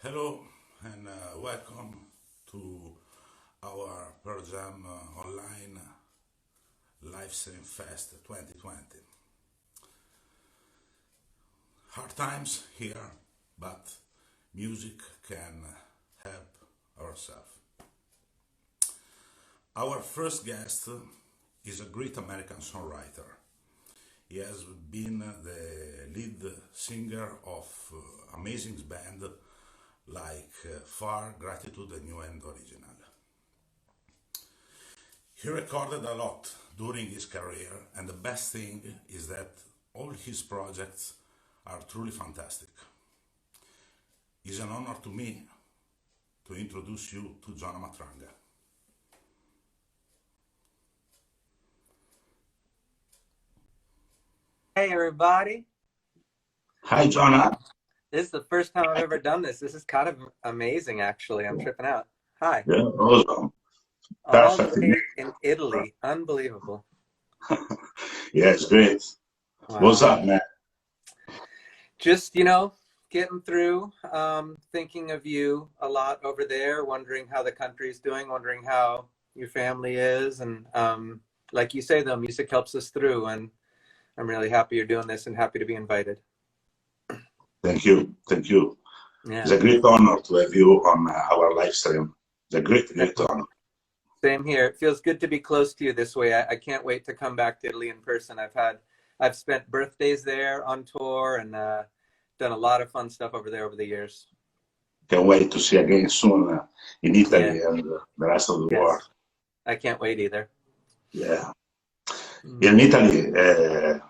Hello and welcome to our PearlJam Online Livestream Fest 2020. Hard times here, but music can help ourselves. Our first guest is a great American songwriter. He has been the lead singer of amazing band like Far, Gratitude, and New and Original. He recorded a lot during his career, and the best thing is that all his projects are truly fantastic. It's an honor to me to introduce you to Jonah Matranga. Hey everybody. Hi, Jonah. This is the first time I've ever done this. This is kind of amazing, actually. I'm tripping out. Hi. Yeah, awesome. All the Perfect. way in Italy. Unbelievable. Yeah, it's great. What's Wow. up, man? Just, getting through, thinking of you a lot over there, wondering how the country's doing, wondering how your family is. And like you say, though, music helps us through. And I'm really happy you're doing this and happy to be invited. Thank you. Thank you. It's Yeah, a great honor to have you on our live stream. It's a great, great definitely. honor. Same here. It feels good to be close to you this way. I can't wait to come back to Italy in person. I've spent birthdays there on tour and done a lot of fun stuff over there over the years. Can't wait to see you again soon in Yeah, Italy and the rest of the world. yes. I can't wait either. Yeah. Mm. In Italy,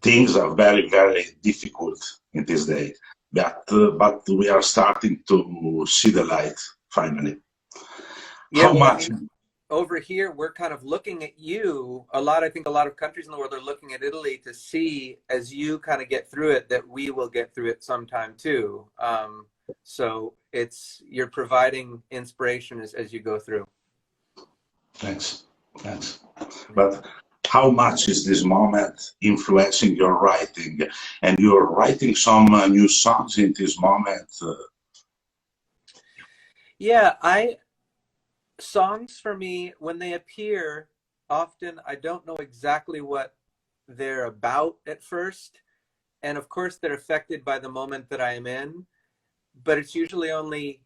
things are very, very difficult in this day, but we are starting to see the light finally. Yeah, How well, I much? mean, over here, we're kind of looking at you a lot. I think a lot of countries in the world are looking at Italy to see as you kind of get through it, that we will get through it sometime too. So you're providing inspiration as you go through. Thanks, thanks. Yeah. But how much is this moment influencing your writing? And you're writing some new songs in this moment. Yeah, songs for me, when they appear, often I don't know exactly what they're about at first. And of course, they're affected by the moment that I am in, but it's usually only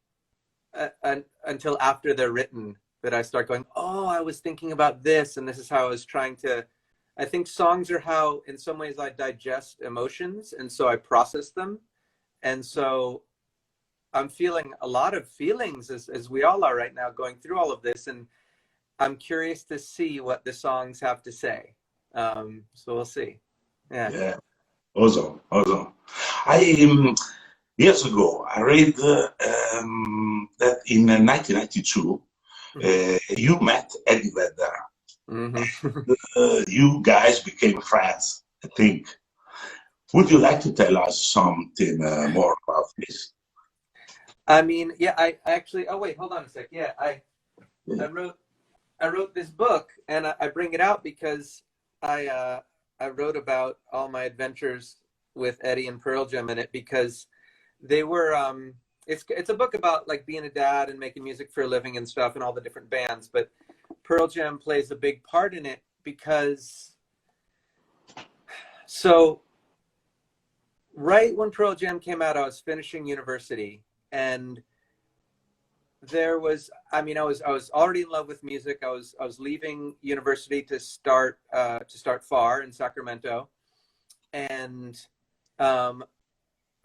until after they're written that I start going, oh, I was thinking about this, and this is how I was trying to. I think songs are how, in some ways, I digest emotions, and so I process them. And so I'm feeling a lot of feelings as we all are right now going through all of this. And I'm curious to see what the songs have to say. So we'll see. Yeah. Yeah, awesome, awesome. I years ago I read that in 1992 you met Eddie Vedder. Mm-hmm. You guys became friends, I think. Would you like to tell us something more about this? I mean, yeah, I actually, oh wait, hold on a sec. Yeah, I wrote I wrote this book, and I bring it out because I uh, I wrote about all my adventures with Eddie and Pearl Jam in it, because they were it's a book about like being a dad and making music for a living and stuff and all the different bands, but Pearl Jam plays a big part in it because so right when Pearl Jam came out, I was finishing university, and there was, I mean, I was already in love with music. I was leaving university to start FAR in Sacramento, and um,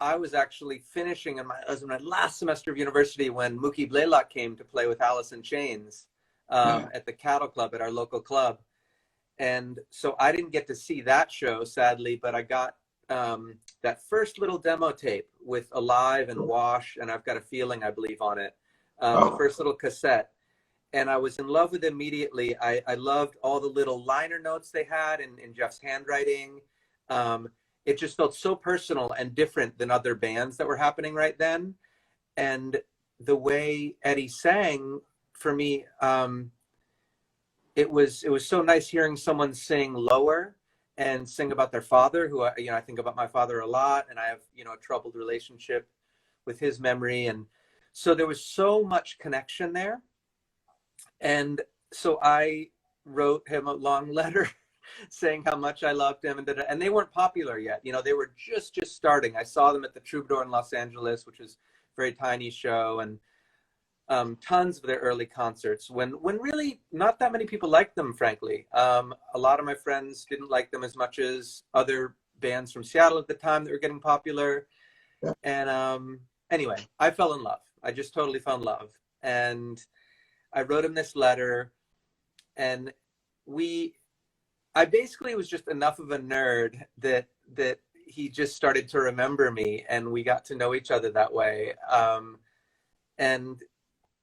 I was actually finishing in my last semester of university when Mookie Blaylock came to play with Alice in Chains Yeah. at the Cattle Club at our local club. And so I didn't get to see that show, sadly, but I got that first little demo tape with Alive and Wash, and I've Got a Feeling, I believe, on it. The Oh, first little cassette. And I was in love with it immediately. I loved all the little liner notes they had in Jeff's handwriting. Um, it just felt so personal and different than other bands that were happening right then. And the way Eddie sang, for me, it was so nice hearing someone sing lower and sing about their father, who I think about my father a lot, and I have a troubled relationship with his memory. And so there was so much connection there. And so I wrote him a long letter saying how much I loved him, and they weren't popular yet. You know, they were just starting. I saw them at the Troubadour in Los Angeles, which was a very tiny show, and tons of their early concerts when really not that many people liked them, frankly. A lot of my friends didn't like them as much as other bands from Seattle at the time that were getting popular. Yeah. And anyway, I fell in love. I just totally fell in love. And I wrote him this letter, and I basically was just enough of a nerd that he just started to remember me, and we got to know each other that way. And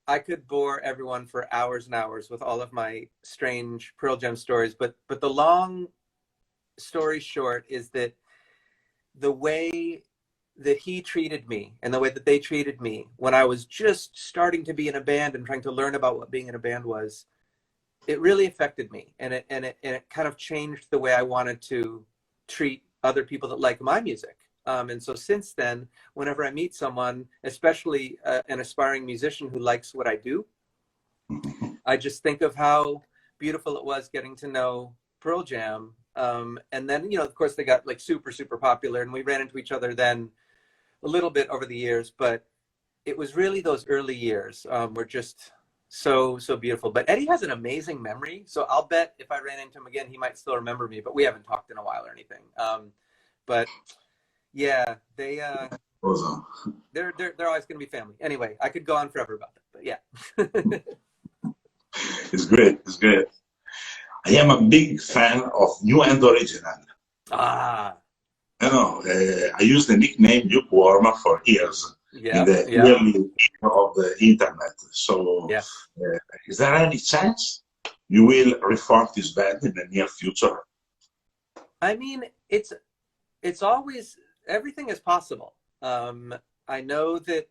I could bore everyone for hours and hours with all of my strange Pearl Jam stories, but the long story short is that the way that he treated me and the way that they treated me when I was just starting to be in a band and trying to learn about what being in a band was, it really affected me, and it kind of changed the way I wanted to treat other people that like my music. And so since then, whenever I meet someone, especially an aspiring musician who likes what I do, I just think of how beautiful it was getting to know Pearl Jam. And then, you know, of course, they got like super popular, and we ran into each other then a little bit over the years, but it was really those early years were just so beautiful. But Eddie has an amazing memory, so I'll bet if I ran into him again, he might still remember me, but we haven't talked in a while or anything. But yeah, they're always going to be family. Anyway, I could go on forever about that, but yeah. It's great. It's great. I am a big fan of New and Original. Ah. You know, I used the nickname Lukewarm for years in the early of the internet. So, is there any chance you will reform this band in the near future? I mean, it's always, everything is possible. I know that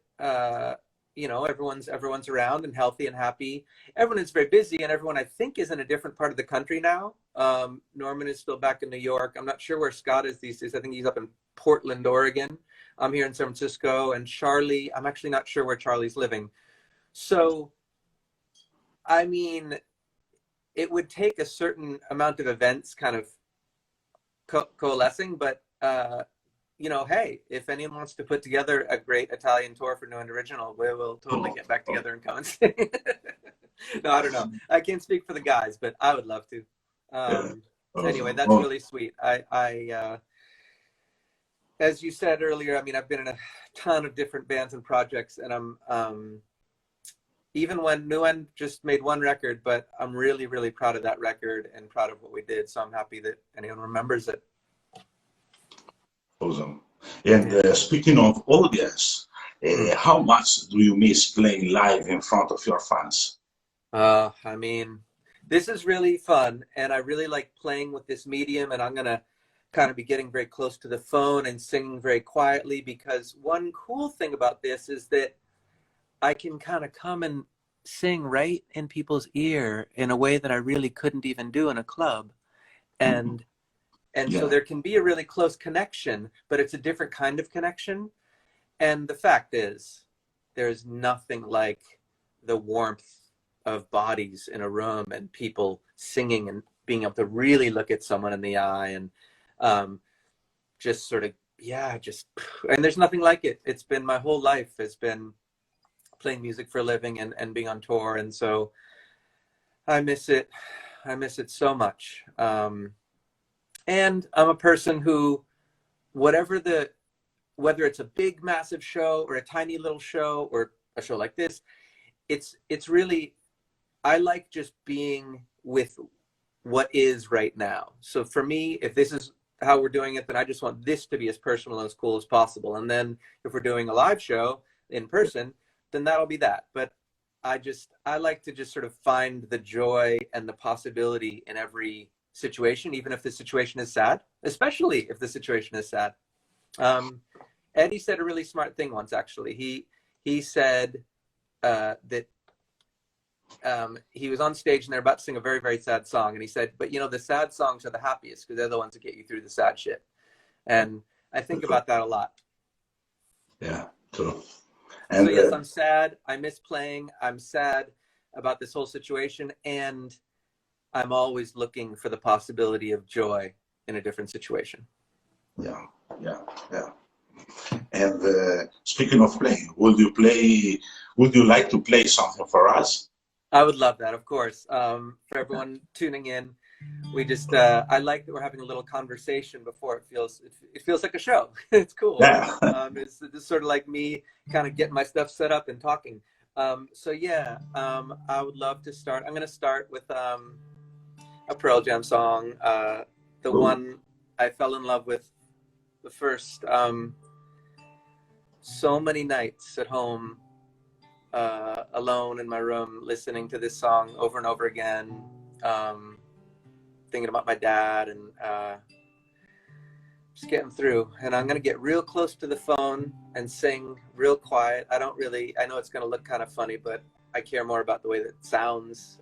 you know, everyone's around and healthy and happy. Everyone is very busy, and everyone, I think, is in a different part of the country now. Norman is still back in New York. I'm not sure where Scott is these days. I think he's up in Portland, Oregon. I'm here in San Francisco, and Charlie, I'm actually not sure where Charlie's living. So, I mean, it would take a certain amount of events kind of coalescing, but you know, hey, if anyone wants to put together a great Italian tour for New and Original, we will totally get back together and come and sing. No, I don't know. I can't speak for the guys, but I would love to. Anyway, that's really sweet. I as you said earlier, I mean, I've been in a ton of different bands and projects, and I'm even when New End just made one record, but I'm really proud of that record and proud of what we did. So I'm happy that anyone remembers it. Awesome. And speaking of audience, how much do you miss playing live in front of your fans? I mean, this is really fun, and I really like playing with this medium, and I'm going to kind of be getting very close to the phone and singing very quietly, because one cool thing about this is that I can kind of come and sing right in people's ear in a way that I really couldn't even do in a club. And so there can be a really close connection, but it's a different kind of connection. And the fact is, there's nothing like the warmth of bodies in a room and people singing and being able to really look at someone in the eye and just sort of, and there's nothing like it. It's been my whole life has been playing music for a living and being on tour. And so I miss it. I miss it so much. And I'm a person who, whether it's a big, massive show or a tiny little show or a show like this, it's really, I like just being with what is right now. So for me, if this is how we're doing it, then I just want this to be as personal and as cool as possible. And then if we're doing a live show in person, then that'll be that. But I like to just sort of find the joy and the possibility in every situation, even if the situation is sad, especially if the situation is sad. Eddie said a really smart thing once, actually. He said that he was on stage and they're about to sing a very, very sad song. And he said, but you know, the sad songs are the happiest because they're the ones that get you through the sad shit. And I think about that a lot. Yeah, true. And So yes, I'm sad. I miss playing. I'm sad about this whole situation, and I'm always looking for the possibility of joy in a different situation. yeah, yeah, yeah. And speaking of playing, would you play? Would you like to play something for us? I would love that, of course. For everyone tuning in, we just I like that we're having a little conversation before it feels like a show. It's cool. Yeah. It's sort of like me kind of getting my stuff set up and talking. So yeah, I would love to start. I'm going to start with a Pearl Jam song, the Ooh. one I fell in love with the first so many nights at home, alone in my room, listening to this song over and over again, thinking about my dad, and just getting through. And I'm going to get real close to the phone and sing real quiet. I know it's going to look kind of funny, but I care more about the way that it sounds.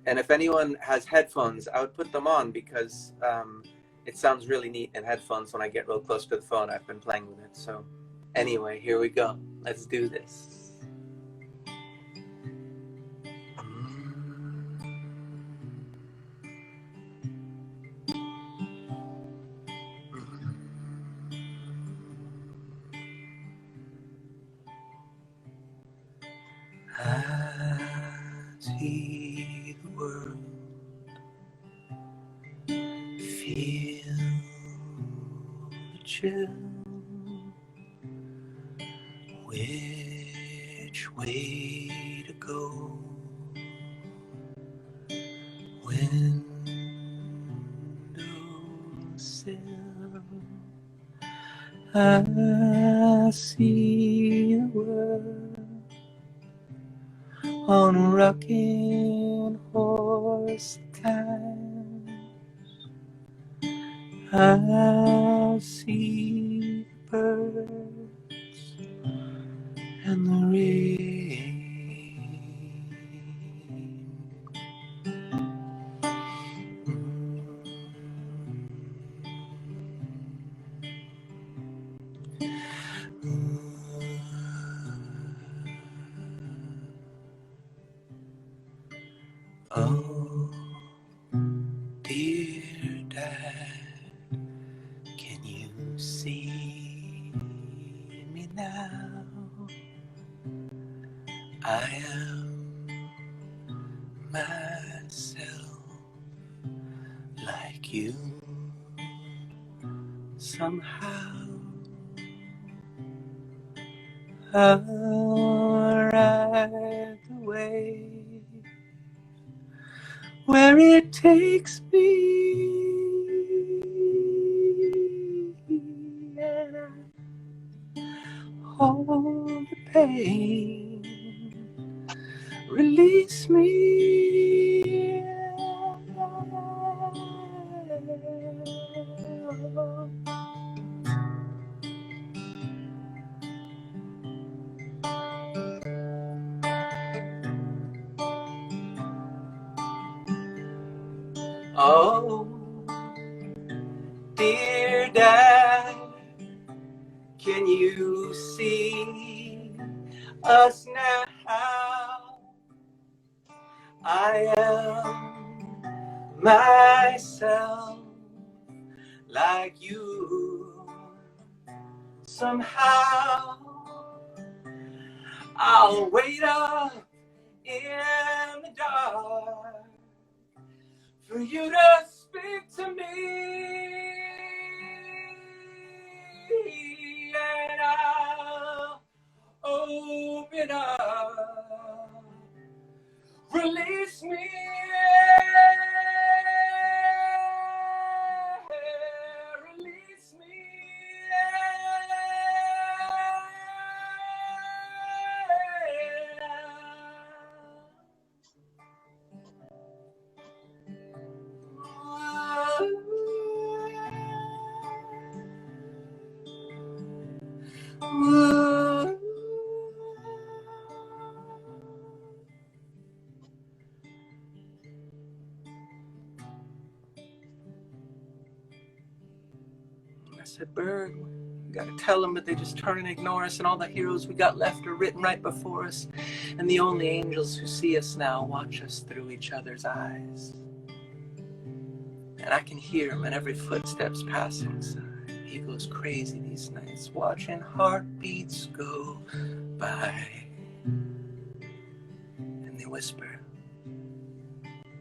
And if anyone has headphones, I would put them on, because it sounds really neat in headphones when I get real close to the phone. I've been playing with it. So anyway, here we go. Let's do this. I see the world, feel the chill. Which way to go? Windowsill. I see the world on a rocking horse of time. I see the birds and the rain. Oh, dear Dad, can you see me now? I am myself, like you, somehow. I'll ride the way where it takes me, and I hold the pain, release me. Oh, dear Dad, can you see us now? I am myself, like you, somehow. I'll wait up in the dark for you to speak to me, and I'll open up, release me, release me. I said, Bird, Gotta tell them, but they just turn and ignore us, and all the heroes we got left are written right before us, and the only angels who see us now watch us through each other's eyes. And I can hear him in every footsteps passing side. He goes crazy these nights, watching heartbeats go by. And they whisper,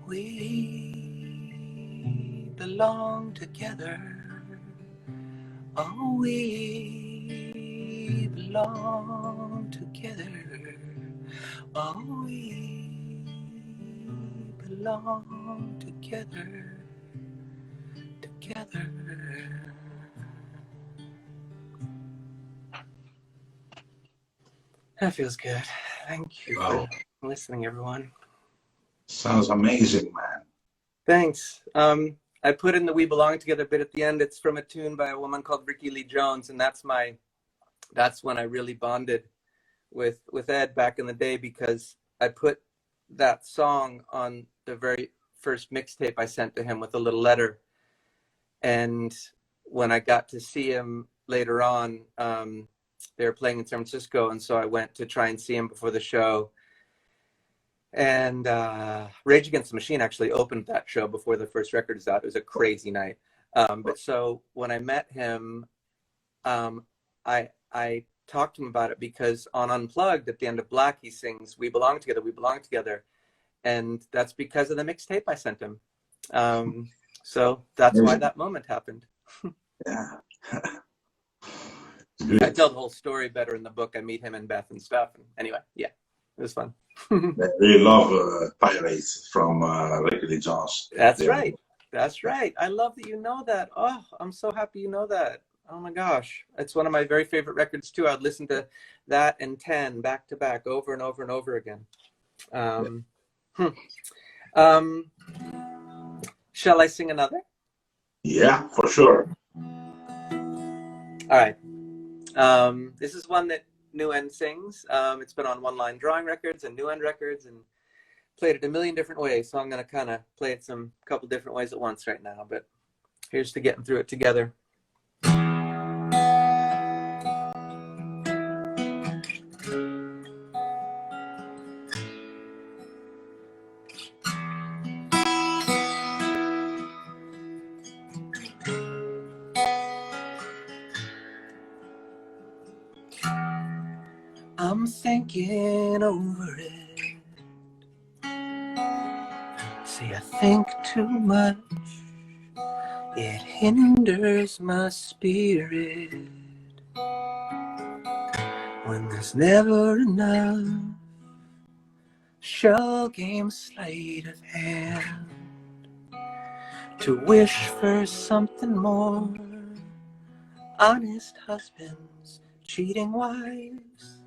we belong together. Oh, we belong together. Oh, we belong together. Together. That feels good. Thank you for listening, everyone. Sounds amazing, man. Thanks. I put in the "We Belong Together" bit at the end. It's from a tune by a woman called Rickie Lee Jones, and that's when I really bonded with Ed back in the day, because I put that song on the very first mixtape I sent to him with a little letter. And when I got to see him later on, they were playing in San Francisco, and so I went to try and see him before the show. And Rage Against the Machine actually opened that show before the first record is out. It was a crazy night. But so when I met him, I talked to him about it, because on Unplugged at the end of Black, he sings, "We belong together, we belong together." And that's because of the mixtape I sent him. So that's why that moment happened. Yeah. I tell the whole story better in the book. I meet him and Beth and stuff. And anyway, yeah, it was fun. I really love Pirates from Rickie Lee Jones. That's right. That's right. I love that you know that. Oh, I'm so happy you know that. Oh my gosh. It's one of my very favorite records too. I'd listen to that and 10 back to back over and over and over again. Shall I sing another? Yeah, for sure. All right. This is one that New End sings. It's been on One Line Drawing Records and New End Records, and played it a million different ways. So I'm going to kind of play it a couple different ways at once right now. But here's to getting through it together. I'm thinking over it. See, I think too much. It hinders my spirit. When there's never enough. Shell game sleight of hand. To wish for something more. Honest husbands, cheating wives.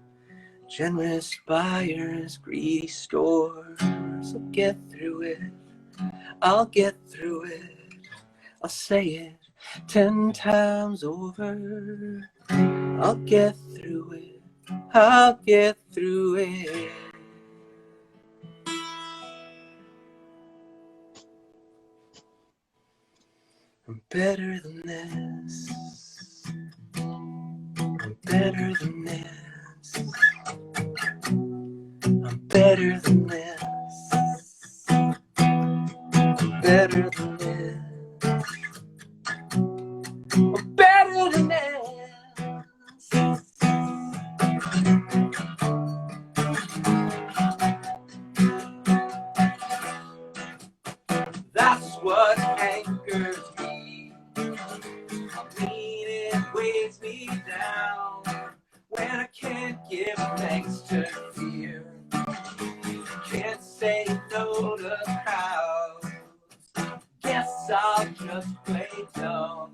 Generous buyers, greedy stores. I'll get through it. I'll get through it. I'll say it 10 times over. I'll get through it. I'll get through it. I'm better than this. I'm better than this. I'm better than this. I'm better than this. I'm better than this. That's what anchors me. I mean, it weighs me down when I can't give thanks to fear. Can't say no to crowds. Guess I'll just play dumb.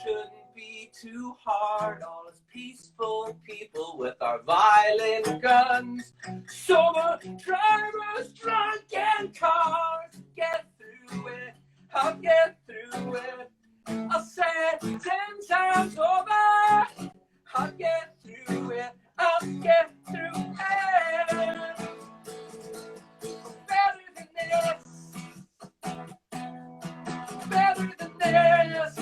Shouldn't be too hard on us peaceful people with our violent guns. Sober drivers, drunk and cars. Get through it, I'll get through it. I'll say it 10 times over. I'll get through it, I'll get through it. Better than this. Better than this.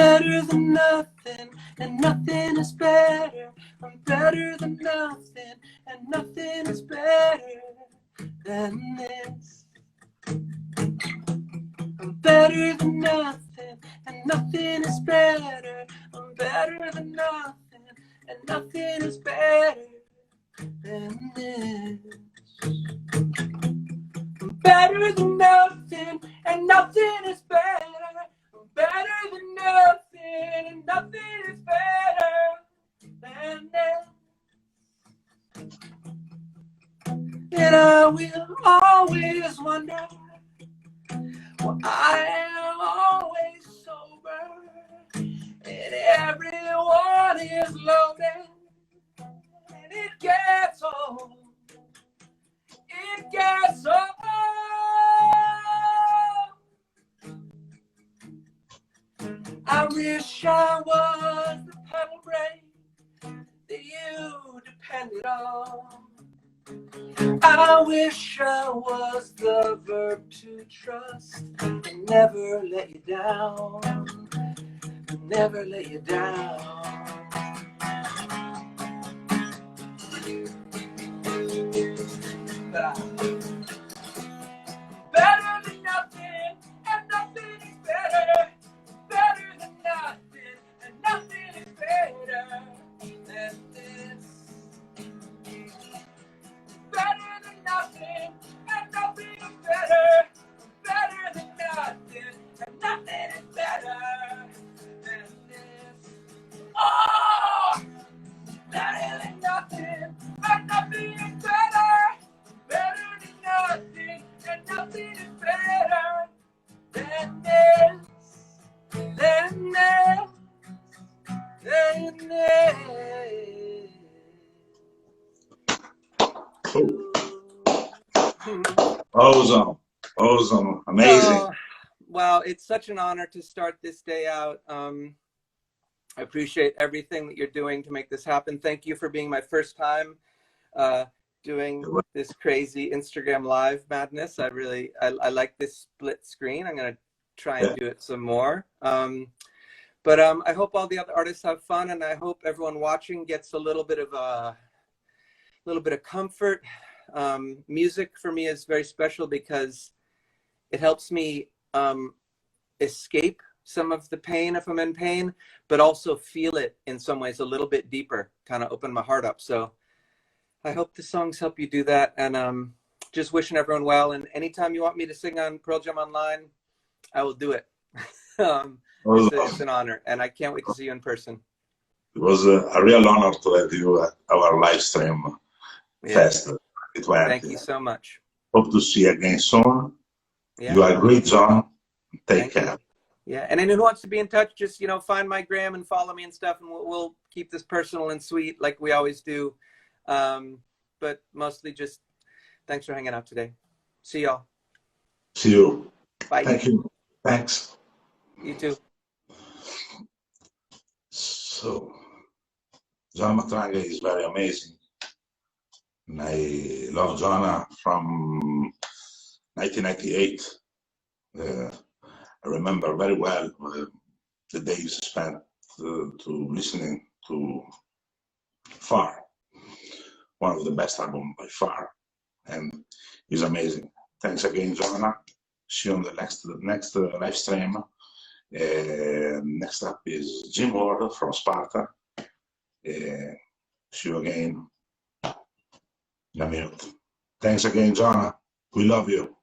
better than nothing, and nothing is better. I'm better than nothing, and nothing is better than this. I'm better than nothing, and nothing is better. I'm better than nothing, and nothing is better than this. I'm better than nothing, and nothing is better. I'm better than nothing, and nothing is better than this. And I will always wonder why I am always sober, and everyone is loaded, and it gets old. It gets old. I wish I was the pedal brake that you depended on. I wish I was the verb to trust and never let you down. Never let you down. Better than nothing, and nothing is better. Better than nothing, and nothing is better than this. Better than nothing, and nothing is better. Better than nothing, and nothing is better than this. Oh! Better than nothing, and nothing is better. Better than nothing, and nothing is better than this. Than this. Than this. Awesome, awesome, amazing. Wow, it's such an honor to start this day out. I appreciate everything that you're doing to make this happen. Thank you for being my first time doing this crazy Instagram live madness. I like this split screen. I'm gonna try and do it some more. But I hope all the other artists have fun, and I hope everyone watching gets a little bit of comfort. Music for me is very special because it helps me escape some of the pain if I'm in pain, but also feel it in some ways a little bit deeper, kind of open my heart up. So I hope the songs help you do that, and just wishing everyone well. And anytime you want me to sing on PearlJamOnline, I will do it. It's an honor, and I can't wait to see you in person. It was a real honor to have you at our live stream fest. Thank you so much. Hope to see you again soon. You are great, John. Take care. Yeah, and anyone who wants to be in touch, just find my gram and follow me and stuff, and we'll keep this personal and sweet like we always do. But mostly just thanks for hanging out today. See y'all. See you. Bye. Thank you. Thanks. You too. So, Jonah Matranga is very amazing. And I love Jonah from 1998. I remember very well the days spent to listening to Far, one of the best albums by far, and he's amazing. Thanks again, Jonah. See you on the next live stream. Next up is Jim Ward from Sparta. See you again in a minute. Thanks again, Jonah. We love you.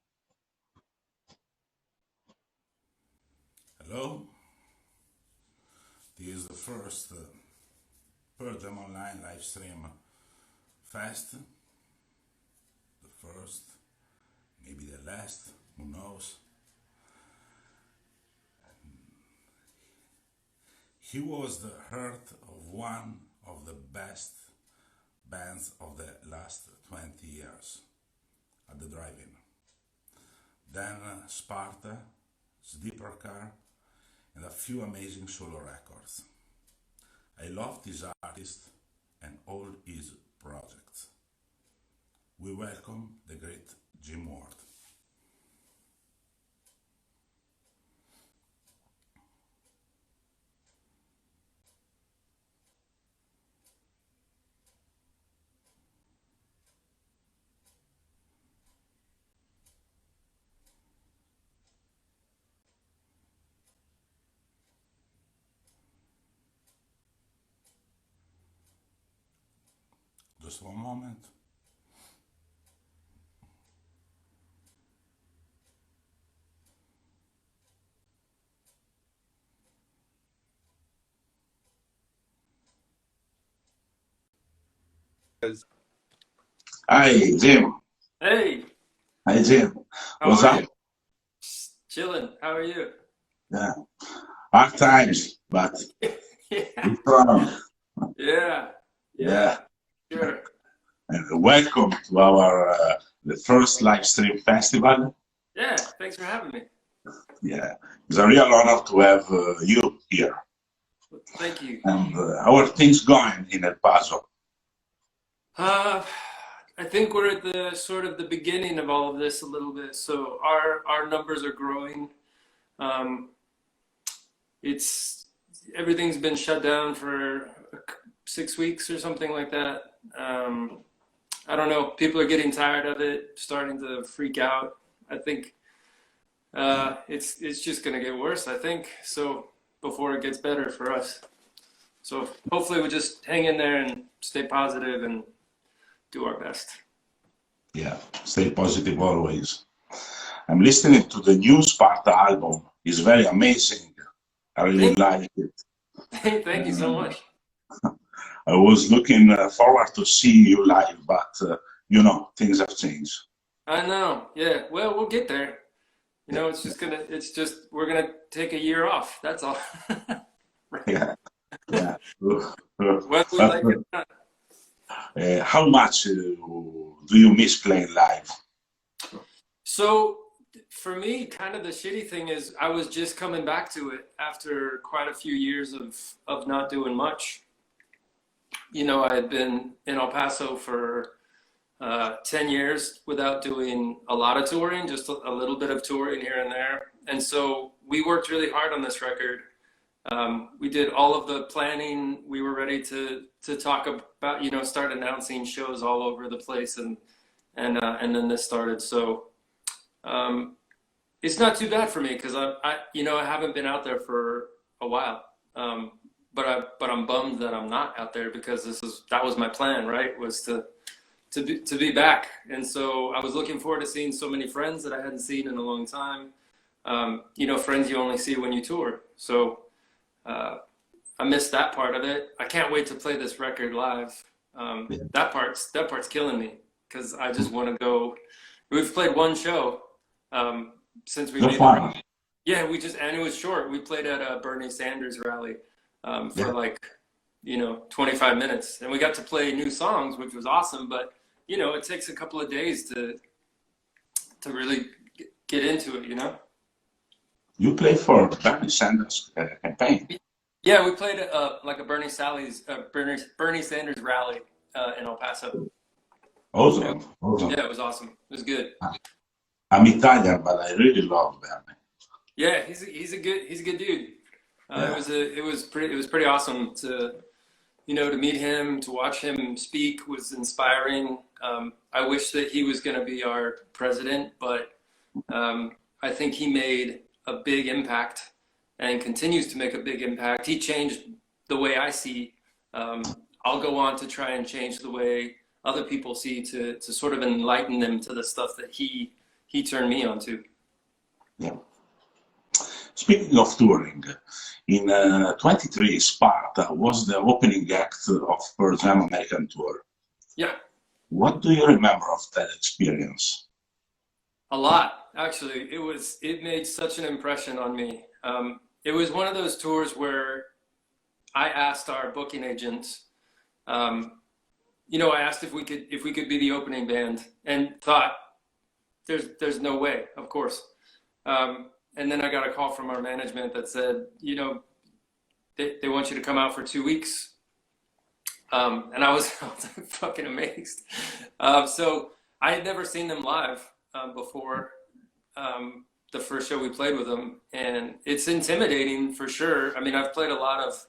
Hello. This is the first PearlJamOnline live stream fest. The first, maybe the last, who knows. He was the heart of one of the best bands of the last 20 years at the drive-in. Then Sparta, Sleeper Car, and a few amazing solo records. I love this artist and all his projects. We welcome the great Jim Ward. Just one moment. Hi, Jim. Hey, Hi, Jim. how What's are up? you? Chilling. How are you? Yeah, hard times, but Yeah, we're strong. yeah, yeah, Yeah, sure. and welcome to our the first live stream festival. Yeah, thanks for having me. Yeah, it's a real honor to have you here. Thank you. And how are things going in El Paso? Uh, I think we're at the sort of the beginning of all of this a little bit. So our numbers are growing. Um, it's everything's been shut down for 6 weeks or something like that. I don't know. People are getting tired of it, starting to freak out. I think it's just gonna get worse, I think. So before it gets better for us. So hopefully we just hang in there and stay positive and do our best. Yeah, stay positive always. I'm listening to the new Sparta album. It's very amazing. I really Thank, like it. thank you so much. I was looking forward to see you live, but you know, things have changed. I know. Yeah. Well, we'll get there. You Yeah, know, we're gonna take a year off. That's all. Right. yeah, yeah. Whether we like it or not. How much do you miss playing live? So for me, kind of the shitty thing is I was just coming back to it after quite a few years of not doing much. You know, I had been in El Paso for 10 years without doing a lot of touring, just a little bit of touring here and there. And so we worked really hard on this record. We did all of the planning. We were ready to talk about, you know, start announcing shows all over the place, and then this started. So it's not too bad for me because you know, I haven't been out there for a while. But I'm bummed that I'm not out there because that was my plan, right? Was to be back. And so I was looking forward to seeing so many friends that I hadn't seen in a long time. You know, friends you only see when you tour. So I missed that part of it. I can't wait to play this record live. Yeah. That part's killing me because I just want to go. We've played one show since we So made the record. far, Yeah, and it was short. We played at a Bernie Sanders rally for yeah, like, you know, 25 minutes, and we got to play new songs, which was awesome. But you know, it takes a couple of days to really get into it, you know. you play for Bernie Sanders campaign. Yeah, we played like a Bernie Sanders rally in El Paso. Awesome, awesome. Yeah, it was awesome. It was good. I'm Italian, but I really love Bernie. Yeah, he's a good dude. Yeah. It was pretty awesome to, you know, to meet him, to watch him speak was inspiring. I wish that he was going to be our president, but I think he made a big impact and continues to make a big impact. He changed the way I see. I'll go on to try and change the way other people see to sort of enlighten them to the stuff that he turned me on to. Yeah. Speaking of touring, in 23, Sparta was the opening act of PearlJam American Tour. Yeah, What do you remember of that experience? a lot, actually. It made such an impression on me. It was one of those tours where I asked our booking agent, you know, I asked if we could be the opening band, and thought there's no way, of course. And then I got a call from our management that said, you know, they want you to come out for 2 weeks. And I was fucking amazed. So I had never seen them live before the first show we played with them, and it's intimidating for sure. I mean, I've played a lot of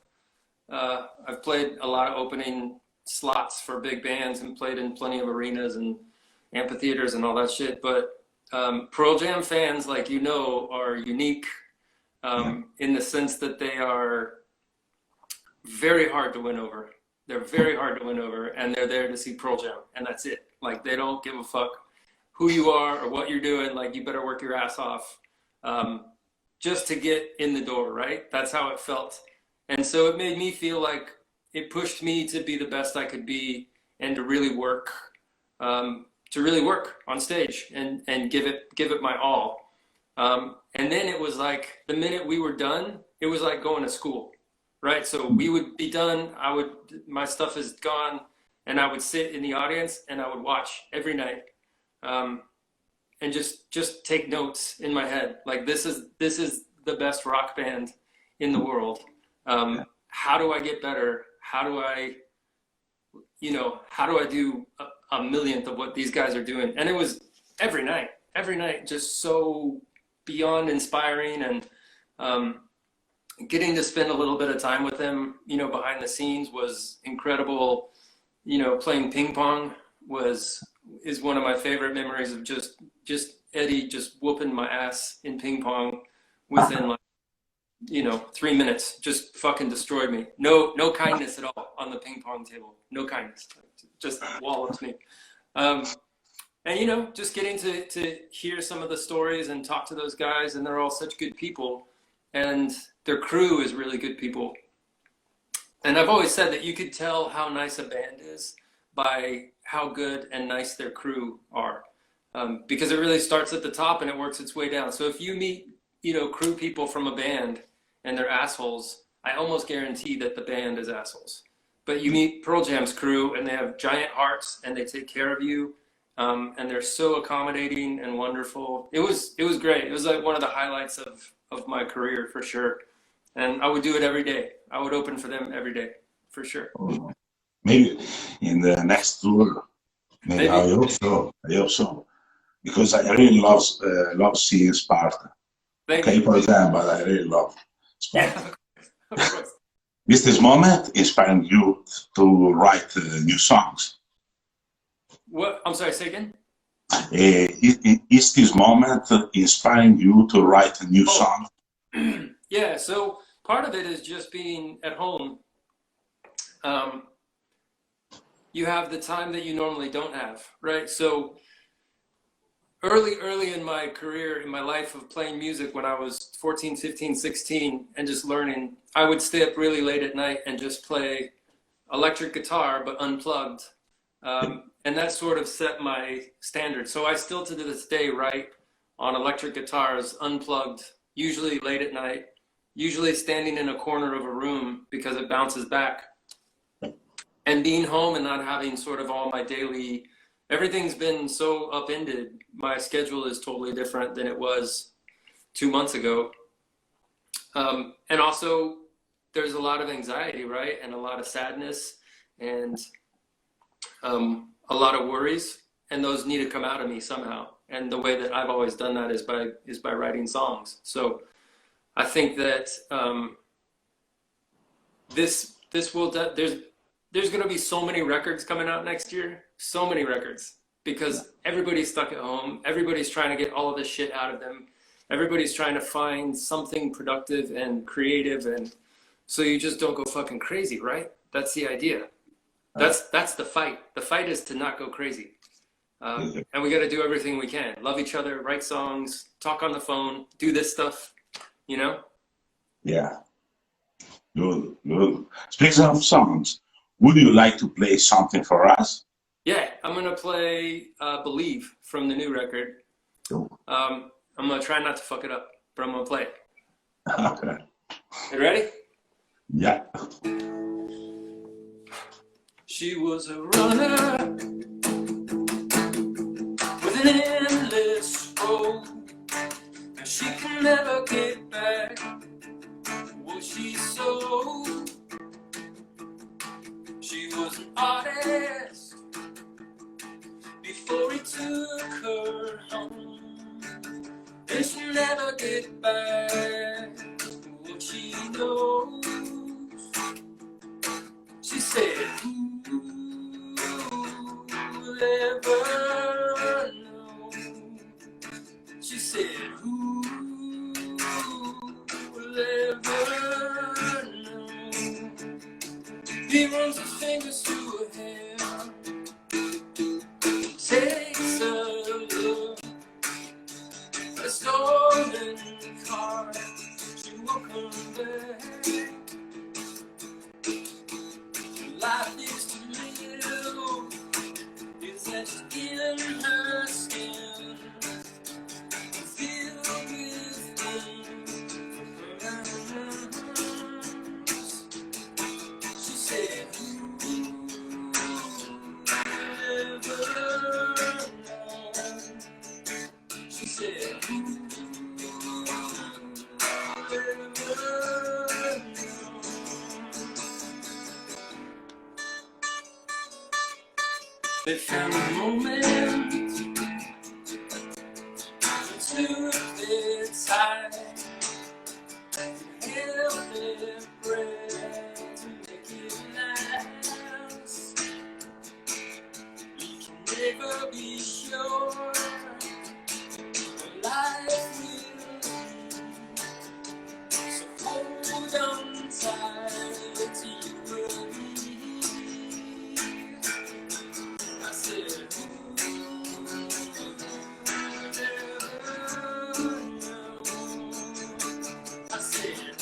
opening slots for big bands and played in plenty of arenas and amphitheaters and all that shit. But Pearl Jam fans, like, you know, are unique in the sense that they are very hard to win over. They're very hard to win over, and they're there to see Pearl Jam, and that's it. Like, they don't give a fuck who you are or what you're doing. Like, you better work your ass off just to get in the door, right? That's how it felt. And so it made me feel like it pushed me to be the best I could be and to really work on stage and give it my all. And then it was like, the minute we were done, it was like going to school, right? So we would be done, my stuff is gone, and I would sit in the audience and I would watch every night, and just take notes in my head. Like, this is the best rock band in the world. How do I get better? How do I do a millionth of what these guys are doing? And it was every night, just so beyond inspiring. And getting to spend a little bit of time with them, behind the scenes was incredible. Playing ping pong is one of my favorite memories of just Eddie just whooping my ass in ping pong within 3 minutes. Just fucking destroyed me. No kindness at all on the ping pong table. No kindness. Just wallops me. And just getting to hear some of the stories and talk to those guys, and they're all such good people, and their crew is really good people. And I've always said that you could tell how nice a band is by how good and nice their crew are, because it really starts at the top and it works its way down. So if you meet crew people from a band and they're assholes, I almost guarantee that the band is assholes. But you meet Pearl Jam's crew and they have giant hearts and they take care of you, and they're so accommodating and wonderful. It was great. It was like one of the highlights of my career, for sure. And I would do it every day. I would open for them every day, for sure. Maybe in the next tour, maybe. I hope so. Because I really love seeing Sparta. Okay, for example, I really love Sparta. Yeah, of course. Is this moment inspiring you to write new songs? What? I'm sorry, say again? Is this moment inspiring you to write a new song? Yeah, so part of it is just being at home. You have the time that you normally don't have, right? So early in my career, in my life of playing music, when I was 14, 15, 16, and just learning, I would stay up really late at night and just play electric guitar, but unplugged. And that sort of set my standard. So I still to this day write on electric guitars, unplugged, usually late at night, usually standing in a corner of a room because it bounces back. And being home and not having sort of all my daily, everything's been so upended. My schedule is totally different than it was 2 months ago. And also there's a lot of anxiety, right? And a lot of sadness and a lot of worries, and those need to come out of me somehow. And the way that I've always done that is by writing songs. So I think that there's going to be so many records coming out next year, so many records, because everybody's stuck at home. Everybody's trying to get all of this shit out of them. Everybody's trying to find something productive and creative, and so you just don't go fucking crazy, right? That's the idea. That's the fight. The fight is to not go crazy. And we got to do everything we can. Love each other, write songs, talk on the phone, do this stuff, Yeah. Good. Speaking of songs, would you like to play something for us? Yeah, I'm going to play Believe from the new record. Cool. I'm going to try not to fuck it up, but I'm going to play it. Okay. You ready? Yeah. She was a runner with an endless road, and she can never get back what she sowed. She was an artist before he took her home, and she'll never get back what she knows. She said, who'll ever know? She said, who'll ever know? He runs his fingers through her hair, takes a look, a stolen car, she will come back. Life is to live, is that in her skin, filled with flowers. She said, never know. She said, never know. They found a moment, took their time, held their breath to make it last. We can never be sure what life will lead, so hold on tight to you and me. I said, I said,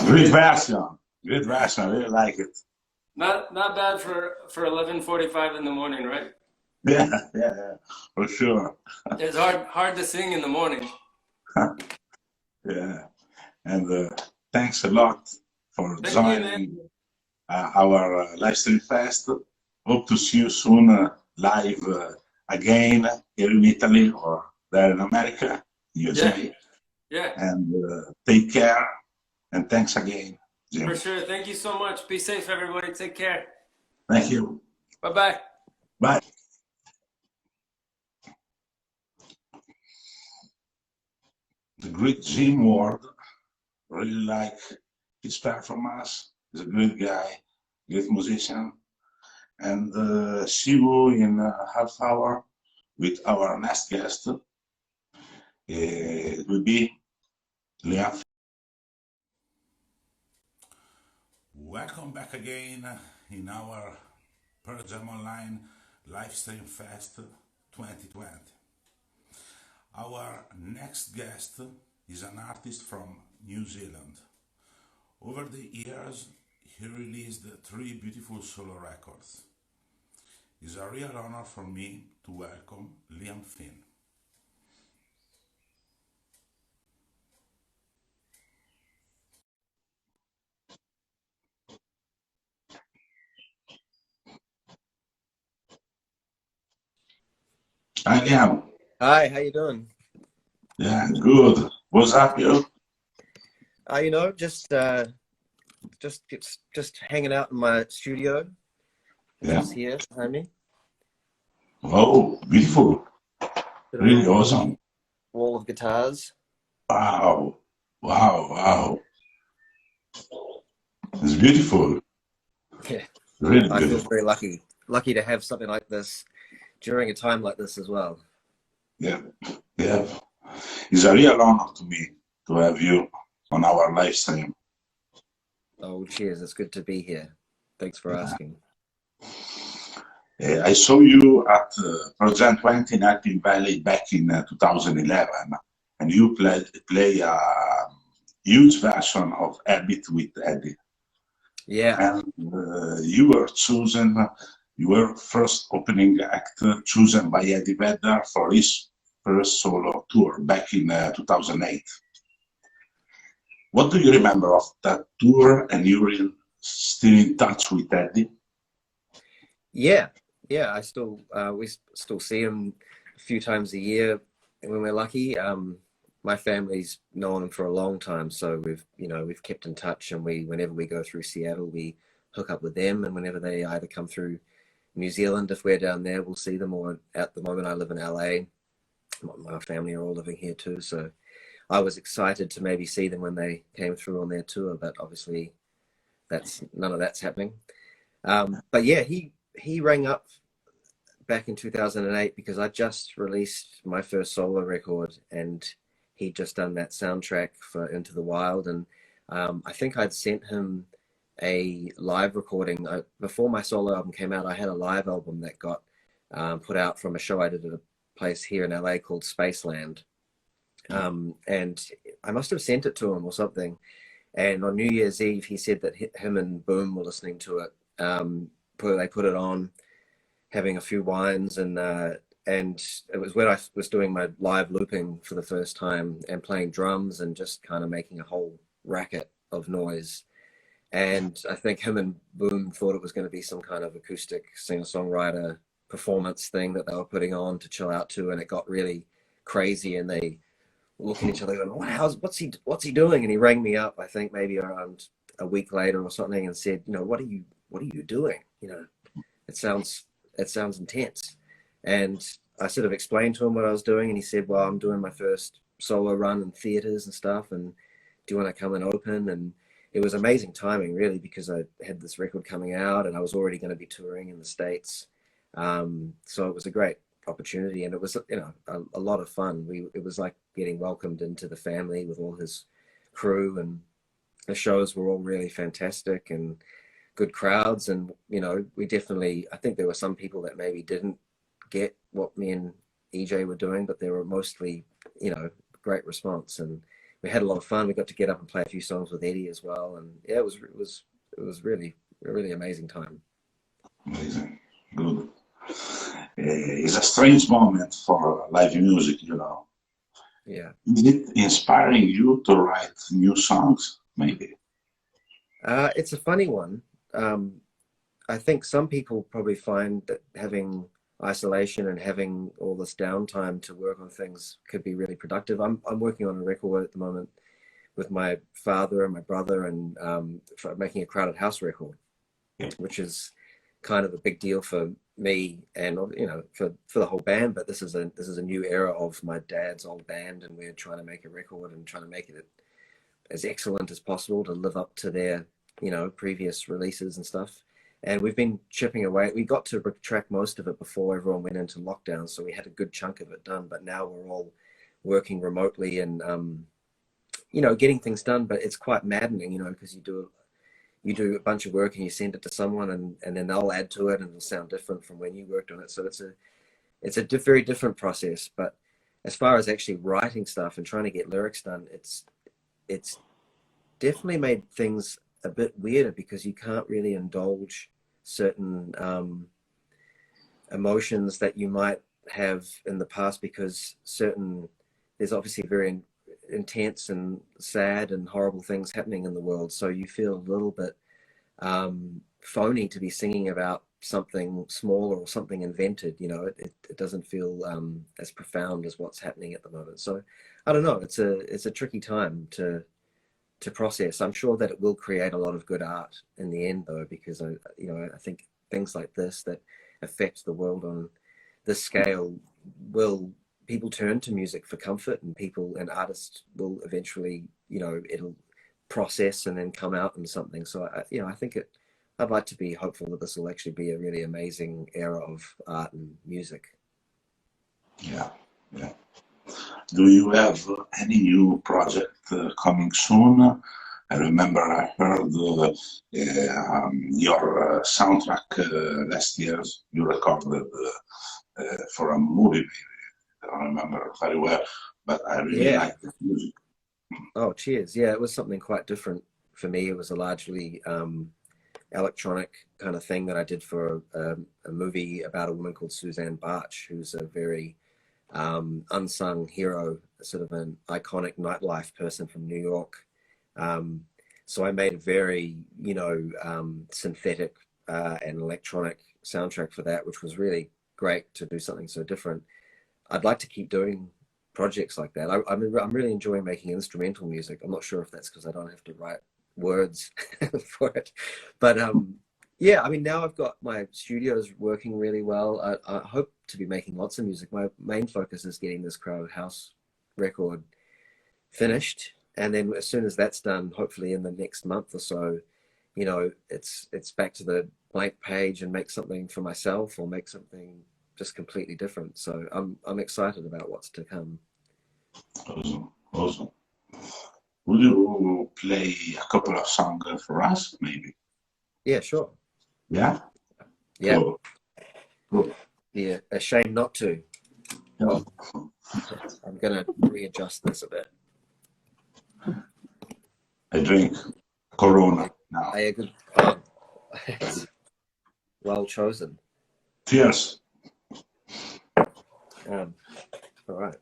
Great version. Great version. I really like it. not bad for 11:45 in the morning, right? Yeah, for sure. It's hard to sing in the morning. Yeah. And thanks a lot for Thank you, joining our live stream fest. Hope to see you soon live again here in Italy or there in America, USA. Yeah, And take care. And thanks again, Jim. for sure. Thank you so much. Be safe, everybody. Take care. Thank you. Bye-bye. Bye. The great Jim Ward, really like his performance. He's a great guy, great musician. And see you in a half hour with our next guest. It will be Liam. Welcome back again in our PearlJamOnline Livestream Fest 2020. Our next guest is an artist from New Zealand. Over the years, he released 3 beautiful solo records. It's a real honor for me to welcome Liam Finn. Hi, Liam. Hi, how you doing? Yeah, good. What's up, you? You know, just hanging out in my studio. Yeah. Just here behind me. Oh, beautiful. Bit of Really a awesome. wall of guitars. Wow. Wow, wow. It's beautiful. Yeah, Really I feel beautiful. very lucky to have something like this during a time like this as well. Yeah, yeah. It's a real honor to me to have you on our live stream. Oh, cheers! It's good to be here. Thanks for asking. I saw you at Project 20 in Alpine Valley back in 2011, and you play a huge version of Habit with Eddie. Yeah, And you were first opening act chosen by Eddie Vedder for his first solo tour back in 2008. What do you remember of that tour, and you were still in touch with Eddie? yeah. I still we still see him a few times a year when we're lucky. My family's known him for a long time, so we've kept in touch, and whenever we go through Seattle, we hook up with them, and whenever they either come through New Zealand, if we're down there, we'll see them, or at the moment I live in LA. My family are all living here too, so I was excited to maybe see them when they came through on their tour, but obviously none of that's happening. But yeah, he rang up back in 2008 because I just released my first solo record, and he'd just done that soundtrack for Into the Wild, and I think I'd sent him a live recording. Before my solo album came out, I had a live album that got put out from a show I did at a place here in LA called Spaceland. And I must have sent it to him or something. And on New Year's Eve, he said that him and Boom were listening to it. They put it on, having a few wines, and it was when I was doing my live looping for the first time and playing drums and just kind of making a whole racket of noise. And I think him and Boom thought it was going to be some kind of acoustic singer-songwriter performance thing that they were putting on to chill out to, and it got really crazy, and they were looking at each other going, wow, what's he doing? And he rang me up, I think maybe around a week later or something, and said, what are you doing? It sounds intense. And I sort of explained to him what I was doing, and he said, well, I'm doing my first solo run in theaters and stuff, and do you want to come and open? And it was amazing timing, really, because I had this record coming out and I was already going to be touring in the States. So it was a great opportunity, and it was, a lot of fun. It was like getting welcomed into the family with all his crew, and the shows were all really fantastic and good crowds. And, we definitely, I think there were some people that maybe didn't get what me and EJ were doing, but they were mostly, great response. And we had a lot of fun. We got to get up and play a few songs with Eddie as well. And yeah, it was really a really amazing time. Amazing. Good. It's a strange moment for live music, Yeah. Is it inspiring you to write new songs, maybe? It's a funny one. I think some people probably find that having isolation and having all this downtime to work on things could be really productive. I'm working on a record at the moment with my father and my brother, and for making a Crowded House record, which is kind of a big deal for me and for the whole band. But this is a new era of my dad's old band, and we're trying to make a record and trying to make it as excellent as possible to live up to their previous releases and stuff. And we've been chipping away. We got to track most of it before everyone went into lockdown, so we had a good chunk of it done. But now we're all working remotely and getting things done. But it's quite maddening, because you do a bunch of work and you send it to someone, and then they'll add to it and it'll sound different from when you worked on it. So it's a very different process. But as far as actually writing stuff and trying to get lyrics done, it's definitely made things a bit weirder, because you can't really indulge certain emotions that you might have in the past, because there's obviously very intense and sad and horrible things happening in the world. So you feel a little bit phony to be singing about something smaller or something invented. It doesn't feel as profound as what's happening at the moment. So I don't know, it's a tricky time to process. I'm sure that it will create a lot of good art in the end, though, because I think things like this that affect the world on this scale people turn to music for comfort, and people and artists will eventually, it'll process and then come out in something. So I think I'd like to be hopeful that this will actually be a really amazing era of art and music. Yeah. Do you have any new project coming soon? I remember I heard your soundtrack last year. You recorded for a movie, maybe. I don't remember very well, but I really like the music. Oh, cheers. Yeah, it was something quite different for me. It was a largely electronic kind of thing that I did for a movie about a woman called Suzanne Bartsch, who's a very unsung hero, sort of an iconic nightlife person from New York. So I made a very, synthetic and electronic soundtrack for that, which was really great to do something so different. I'd like to keep doing projects like that. I'm really enjoying making instrumental music. I'm not sure if that's because I don't have to write words for it, but Yeah, I mean, now I've got my studios working really well. I hope to be making lots of music. My main focus is getting this Crowded House record finished, and then as soon as that's done, hopefully in the next month or so, you know, it's back to the blank page and make something for myself or make something just completely different. So I'm excited about what's to come. Awesome, awesome. Would you play a couple of songs for us, maybe? Yeah, sure. Yeah? Yeah. Cool. Cool. Yeah, a shame not to. Yeah. Well, I'm gonna readjust this a bit. I drink Corona now. I agree. Oh, well chosen. Cheers. All right.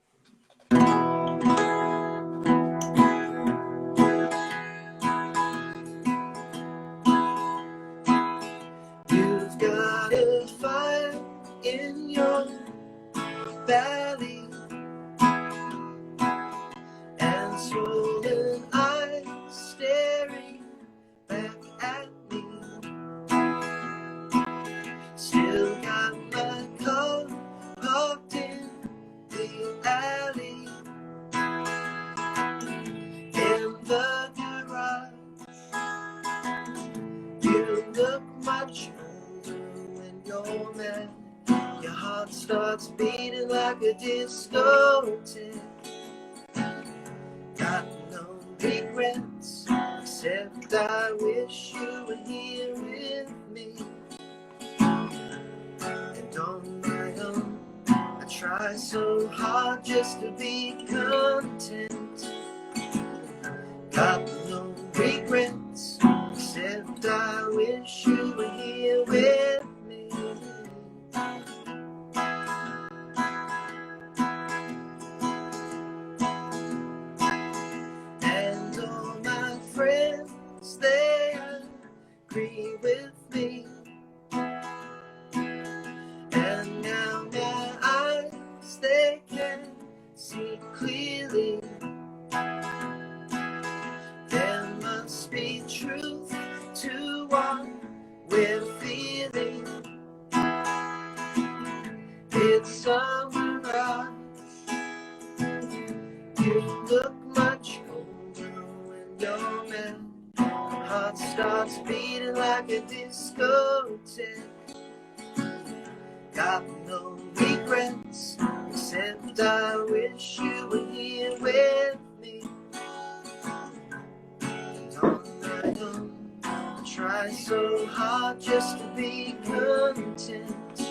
You've got a fire in your belly and swollen eyes staring back at me. Still got my car parked in the alley in the garage. You look much older when you're mad. Your heart starts beating like a discotheque. Got no regrets, except I wish you were here with me. And on my own, I try so hard just to be content. Got no regrets, except I wish you were here with me. And all my friends, they agree with me. And now my eyes, they can see clearly. There must be truth to what we're feeling. It's a mirage. You look much older when you're mad. Your heart starts beating like a discotheque. Got no regrets, except I wish you were here with me. And on my own, I try so hard just to be content.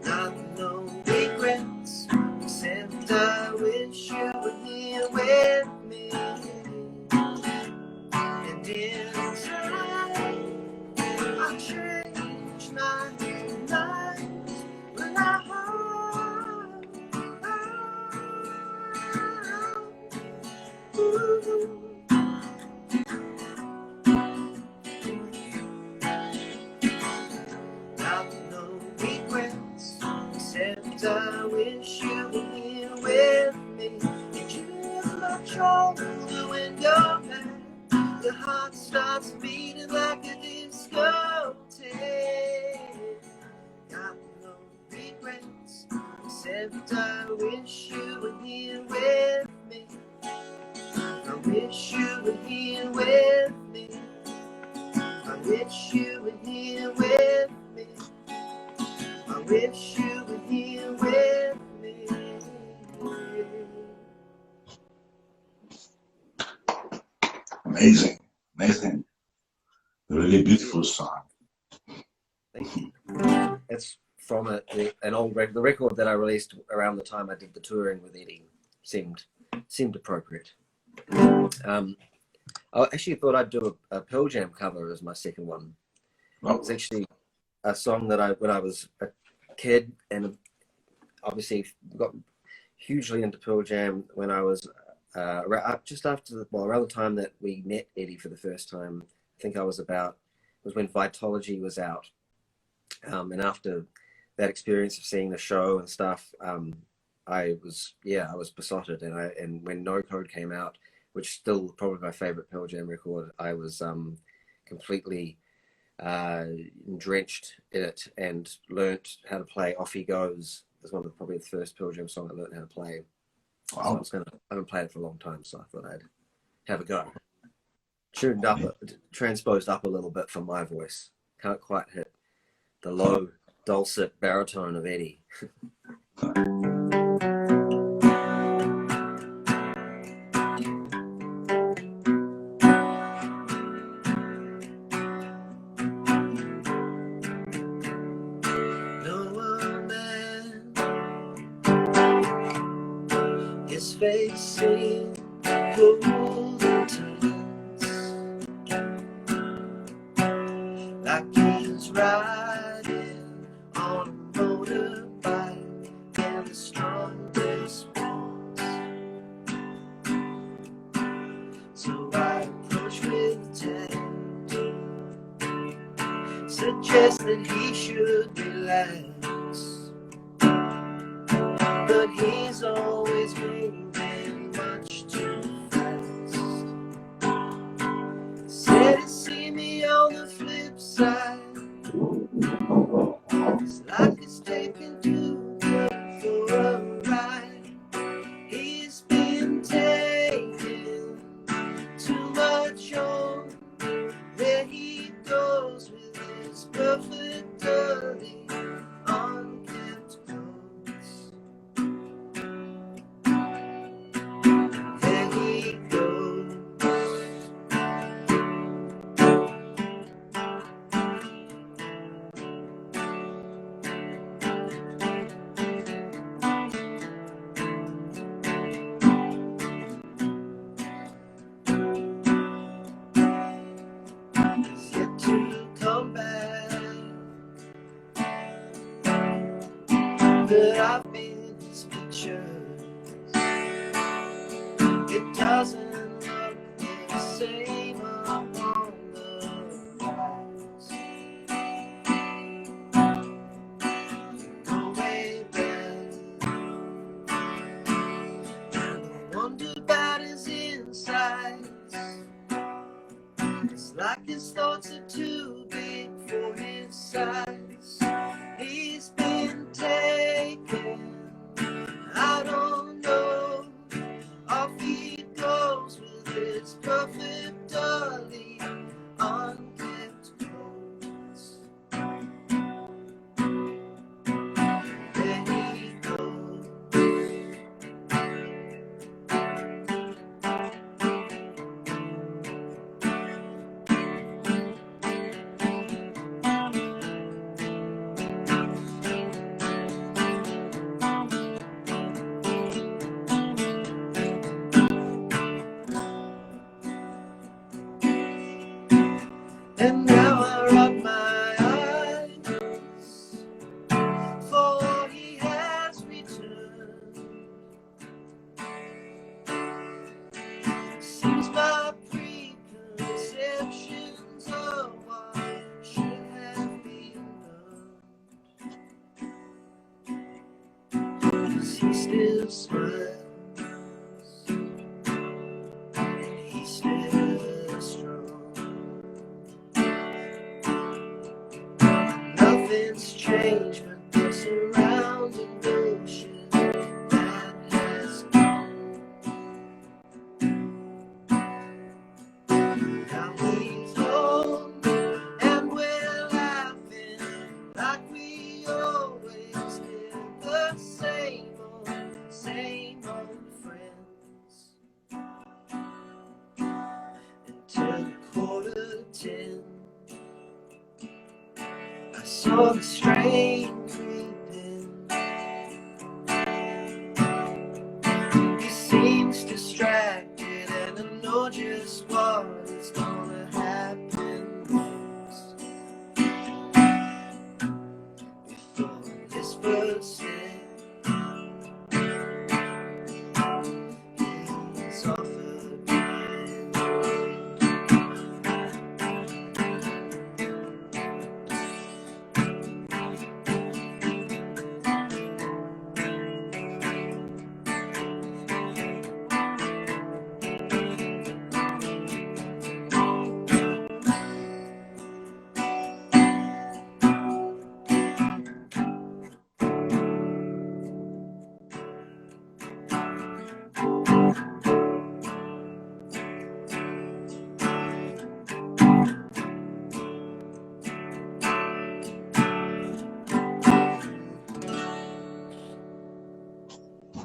Got no regrets, except I wish you were here with me. And in time, I changed my life when I got no regrets, except I wish you were here with me. And you look much older when you're mad. Your heart starts beating like a discotheque. Got no regrets, except I wish you were here with me. I wish you were here with me. I wish you were here with me. I wish you were here with me. Amazing, amazing. Really beautiful song. Thank you. It's from an old record. The record that I released around the time I did the touring with Eddie seemed appropriate. I actually thought I'd do a Pearl Jam cover as my second one. Oh. It's actually a song that when I was a kid, and obviously got hugely into Pearl Jam when I was just after around the time that we met Eddie for the first time. I think it was when Vitology was out, and after that experience of seeing the show and stuff, I was besotted, and when No Code came out, which is still probably my favorite Pearl Jam record, I was completely drenched in it, and learnt how to play Off He Goes. It was one of probably the first Pearl Jam song I learned how to play. Wow. So I haven't played it for a long time, so I thought I'd have a go. Tuned up, transposed up a little bit from my voice. Can't quite hit the low, dulcet baritone of Eddie. Facing cold intense, like he's riding on a motorbike and the strongest ones. So I approach with tact, suggest that he should relax, but he's always moving much too fast. Said he'd see me on the flip side. It's like it's taken too good for a ride. He's been taking too much on. There he goes with his perfectly unkempt clothes. But I've been his pictures. It doesn't look the same on the rise. Go way back, and I wonder about his insides. It's like his thoughts are too big for his size. He's been taken, I don't know. Off he goes with his perfectly unkempt clothes. There he goes. And now I rub my eyes, for he has returned. Seems my preconceptions of what should have been done. 'Cause he still smiles, and he's still strong. Nothing's changed but the surrounding notion that has gone. Now he's home and we're laughing like we always did. The same old friends. Until 9:45. I saw the strain creeping. He seems distracted, and I know just what is gonna happen next. Before his first step, he's offered mine.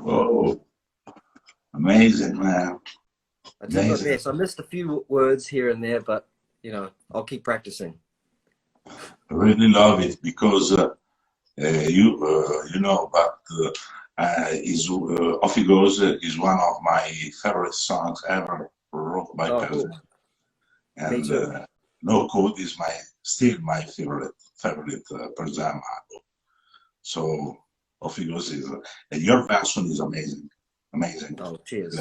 Oh, amazing, man. I did my Amazing. best. I missed a few words here and there, but you know, I'll keep practicing. I really love it because you know, but Off He Goes is one of my favorite songs ever wrote by Oh, Pearl cool. Jam. Me And too. No Code is still my favorite Pearl Jam album. So Off He Goes is, and your version is amazing, amazing. Oh, cheers.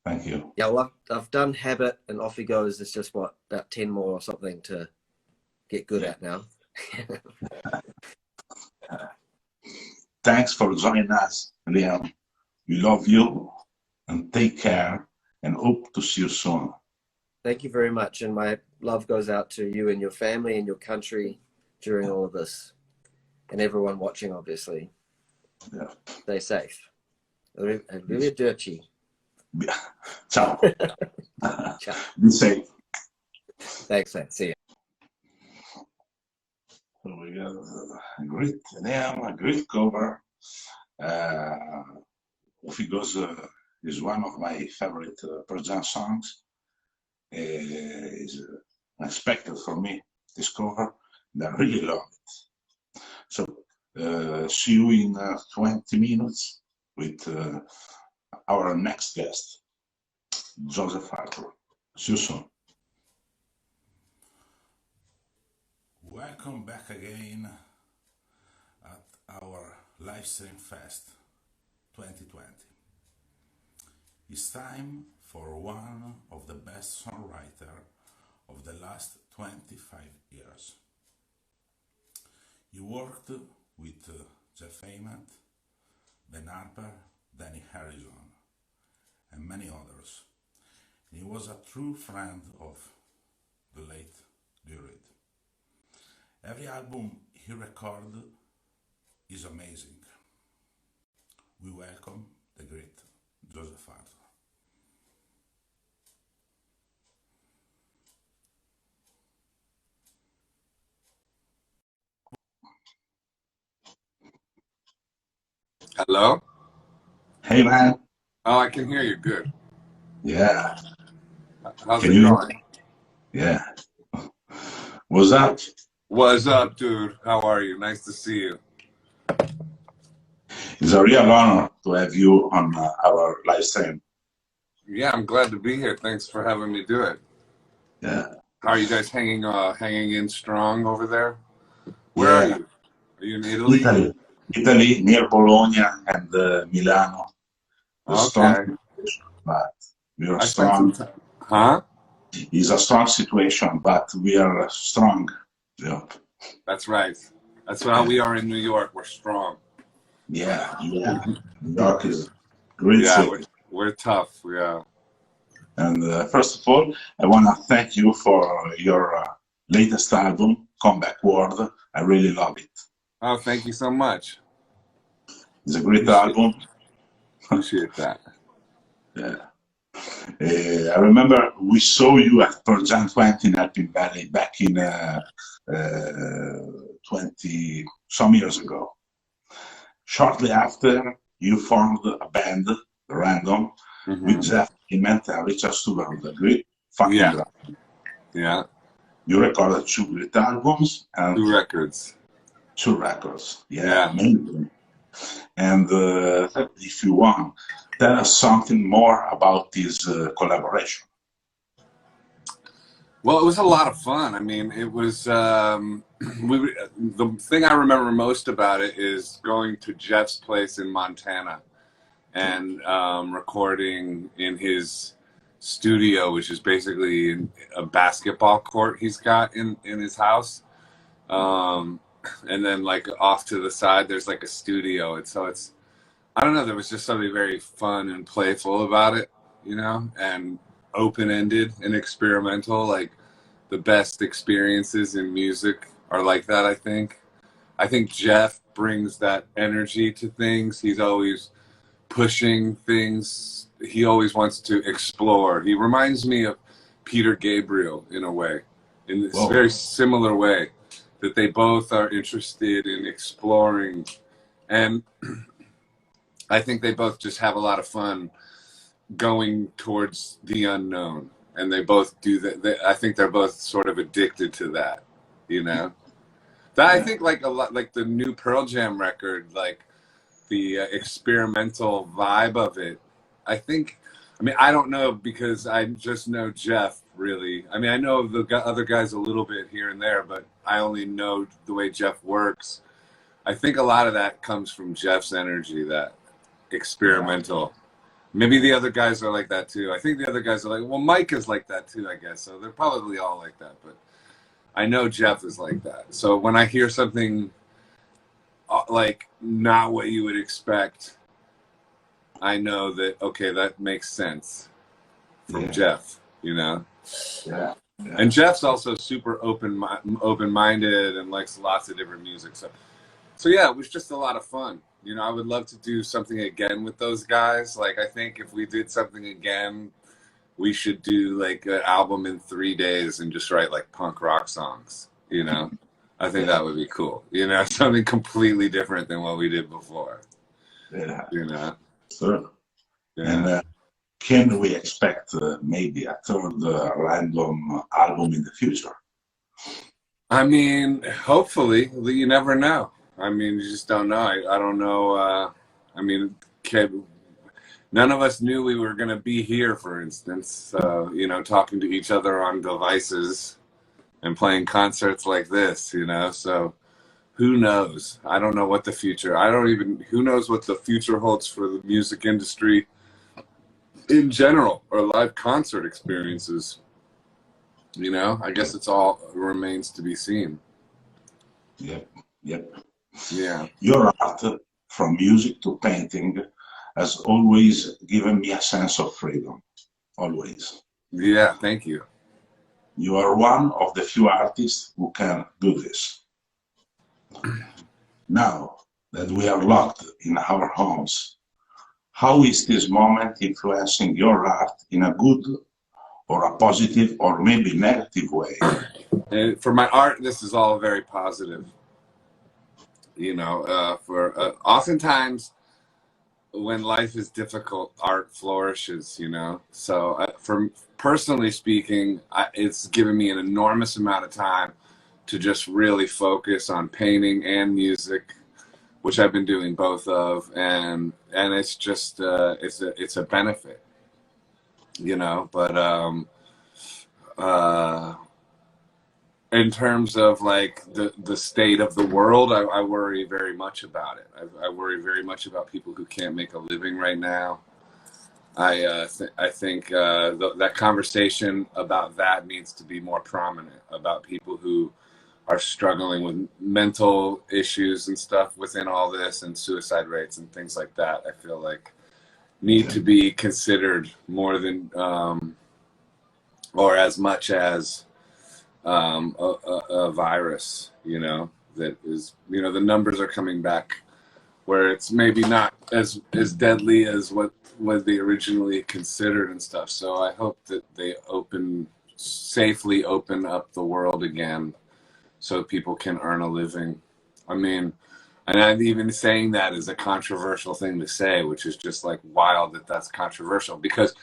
Thank you. Yeah, well, I've done Habit and Off He Goes. It's just what, about 10 more or something to get good at now. Thanks for joining us, Liam. We love you and take care and hope to see you soon. Thank you very much. And my love goes out to you and your family and your country during all of this. And everyone watching, obviously. Yeah. Stay safe. Arrivederci. Ciao. Ciao. Be safe. Thanks, man. See you. So we got a great name, a great cover. Off He Goes is one of my favorite Pearl Jam songs. It's unexpected for me, this cover, and I really love it. So see you in 20 minutes with our next guest, Joseph Arthur. See you soon. Welcome back again at our Livestream Fest 2020. It's time for one of the best songwriters of the last 25 years. He worked with Jeff Ament, Ben Harper, Danny Harrison, and many others. He was a true friend of the late Reed. Every album he recorded is amazing. We welcome the great Joseph Arthur. Hello? Hey, man. Oh, I can hear you. Good. Yeah. How's Can it you? going? Yeah. What's up? What's up, dude? How are you? Nice to see you. It's a real honor to have you on our live stream. Yeah, I'm glad to be here. Thanks for having me do it. Yeah. How are you guys hanging in strong over there? Where are Yeah. you? Are you in Italy? Italy, near Bologna and Milano. A strong Okay. situation, but we are I spent some strong. time. Huh? It's a strong situation, but we are strong. Yeah. That's right. That's how we are in New York. We're strong. Yeah. New York is a great Yeah, city. we're tough. Yeah. And first of all, I want to thank you for your latest album, Comeback World. I really love it. Oh, thank you so much. It's a great album. Appreciate that. Yeah. I remember we saw you at Pearl Jam 20 in Alpine Valley back in 20 some years ago. Shortly after, you formed a band, Random, with Jeff Ament and Richard Stewart, a great fucking drummer. Yeah. You recorded 2 great albums and 2 records. 2 records. Yeah. Amazing. And if you want, tell us something more about this collaboration. Well, it was a lot of fun. I mean, it was the thing I remember most about it is going to Jeff's place in Montana and recording in his studio, which is basically a basketball court he's got in his house. And then like off to the side, there's like a studio. And so it's, I don't know, there was just something very fun and playful about it, you know, and open-ended and experimental. Like the best experiences in music are like that, I think. I think Jeff brings that energy to things. He's always pushing things. He always wants to explore. He reminds me of Peter Gabriel in a way, in this very similar way, that they both are interested in exploring. And I think they both just have a lot of fun going towards the unknown, and they both do that. I think they're both sort of addicted to that, you know. That I think like a lot, like the new Pearl Jam record, like the experimental vibe of it. I think. I mean, I don't know because I just know Jeff really. I mean, I know the other guys a little bit here and there, but I only know the way Jeff works. I think a lot of that comes from Jeff's energy, that experimental. Maybe the other guys are like that too. I think the other guys are like, well, Mike is like that too, I guess. So they're probably all like that, but I know Jeff is like that. So when I hear something like not what you would expect, I know that, okay, that makes sense from Jeff, you know? Yeah. And Jeff's also super open-minded and likes lots of different music. So yeah, it was just a lot of fun. You know, I would love to do something again with those guys. Like, I think if we did something again, we should do like an album in 3 days and just write like punk rock songs, you know? I think that would be cool. You know, something completely different than what we did before. Yeah. You know? Sure. Yeah. And can we expect maybe a third random album in the future? I mean, hopefully. You never know. I mean, you just don't know. I don't know. I mean, none of us knew we were going to be here, for instance, you know, talking to each other on devices and playing concerts like this, you know? So who knows? I don't know what the future, who knows what the future holds for the music industry in general, or live concert experiences. You know, I guess it's all remains to be seen. Yep. Yeah. Your art, from music to painting, has always given me a sense of freedom. Always. Yeah, thank you. You are one of the few artists who can do this. Now that we are locked in our homes, how is this moment influencing your art in a good or a positive or maybe negative way? And for my art, this is all very positive. You know, oftentimes when life is difficult, art flourishes, you know. So from personally speaking, it's given me an enormous amount of time to just really focus on painting and music, which I've been doing both of, and it's just it's a benefit, you know. But in terms of like the state of the world, I worry very much about it. I worry very much about people who can't make a living right now. I think that conversation about that needs to be more prominent, about people who are struggling with mental issues and stuff within all this, and suicide rates and things like that. I feel like need to be considered more than or as much as a virus, you know, that is, you know, the numbers are coming back where it's maybe not as deadly as what they originally considered and stuff. So I hope that they safely open up the world again so people can earn a living. I mean, and I'm even saying that is a controversial thing to say, which is just like wild that that's controversial, because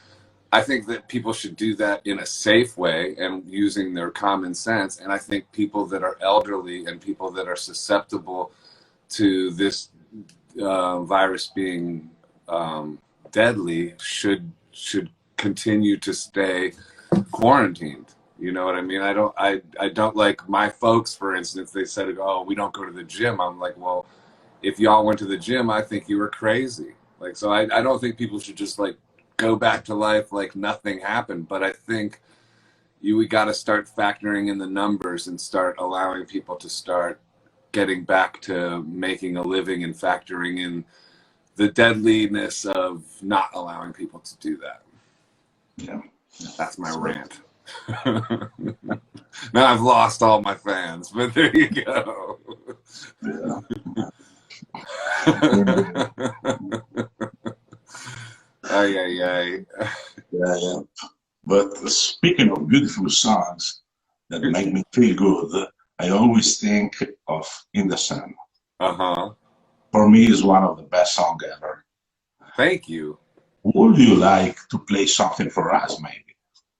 I think that people should do that in a safe way and using their common sense. And I think people that are elderly and people that are susceptible to this virus being deadly should continue to stay quarantined. You know what I mean? I don't like my folks, for instance, they said, oh, we don't go to the gym. I'm like, well, if y'all went to the gym, I think you were crazy. Like, so I don't think people should just like go back to life like nothing happened. But I think we got to start factoring in the numbers and start allowing people to start getting back to making a living and factoring in the deadliness of not allowing people to do that. Yeah. That's my rant. Now I've lost all my fans, but there you go. Yeah. Ay. Yeah. But speaking of beautiful songs that make me feel good, I always think of In the Sun. Uh-huh. For me, it's one of the best songs ever. Thank you. Would you like to play something for us, maybe?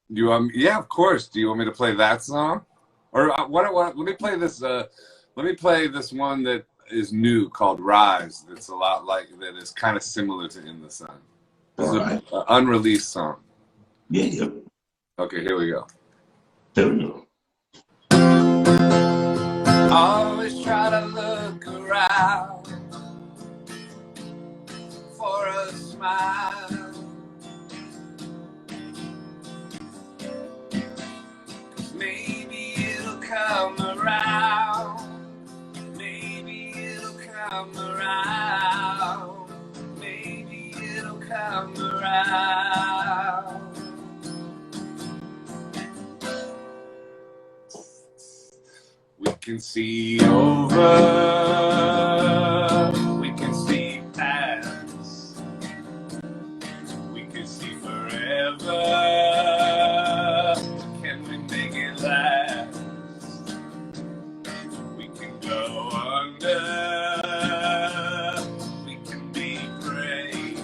Yeah, of course. Do you want me to play that song, or what? Let me play this. Let me play this one that is new called "Rise." That's a lot like that. Is kind of similar to "In the Sun." This is an unreleased song. Yeah. Okay, here we go. There we go. Always try to look around for a smile. Maybe it'll come around. Maybe it'll come around. Maybe it'll come around. We can see over. We can see past. We can see forever. Can we make it last? We can go under. We can be brave.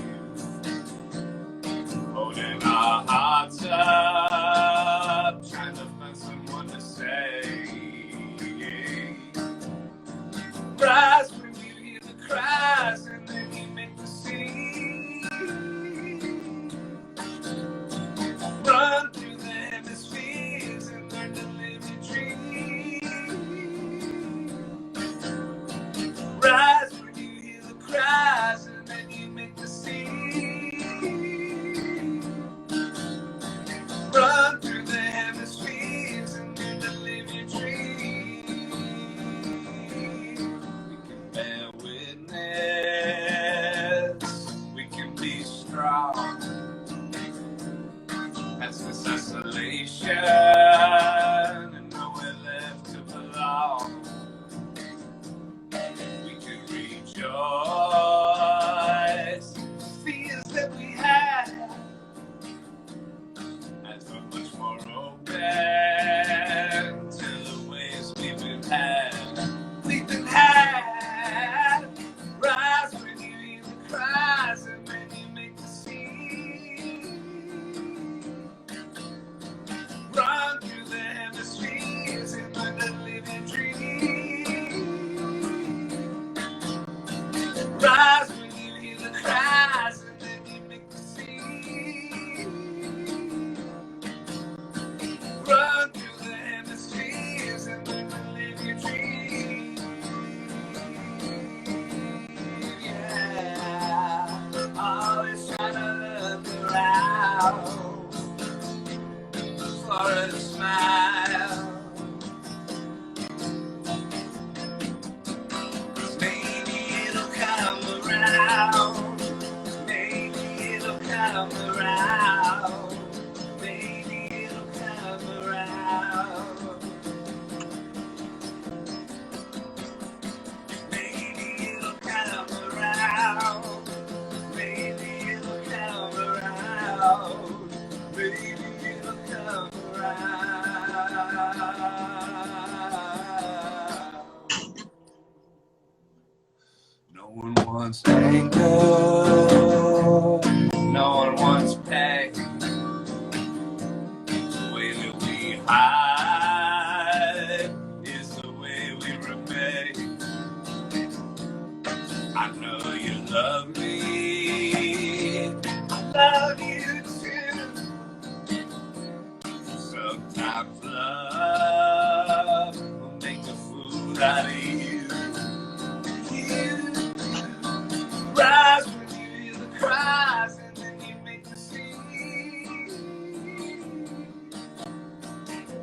Holding our hearts up. Trying to find someone to say. Rise when you hear the cries and then you make the scene. Run through the hemispheres and learn to live your dream. Rise when you hear the cries and then you make the scene. Run through the hemispheres and learn to live your dream. We can bear witness. We can be strong. That's this isolation and nowhere left to belong. We can rejoice. Fears that we had as we're much more open to the ways we've been had. We've been had. Rise when you hear the cries and then you make the scene. Run through the hemispheres and learn to live your dream. Rise when you hear the cries and then you make the scene. Run through the hemispheres and learn to live your dream. Yeah, always trying to look around for a smile. Maybe it'll come around. Maybe it'll come around. Maybe it'll come around. Maybe it'll come around. Maybe it'll come around. Maybe it'll come around. No one wants anger. No one wants pain. The way that we hide is the way we remain. I know you love me. I love you too. Sometimes love will make a fool out of you. Rise when you hear the cries and then you make the scene.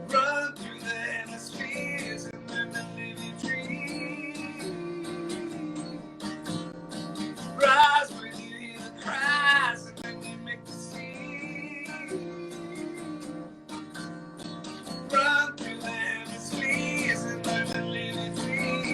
Run through the hemispheres and learn to live your dream. Rise when you hear the cries and then you make the scene. Run through the hemispheres and learn to live your dream.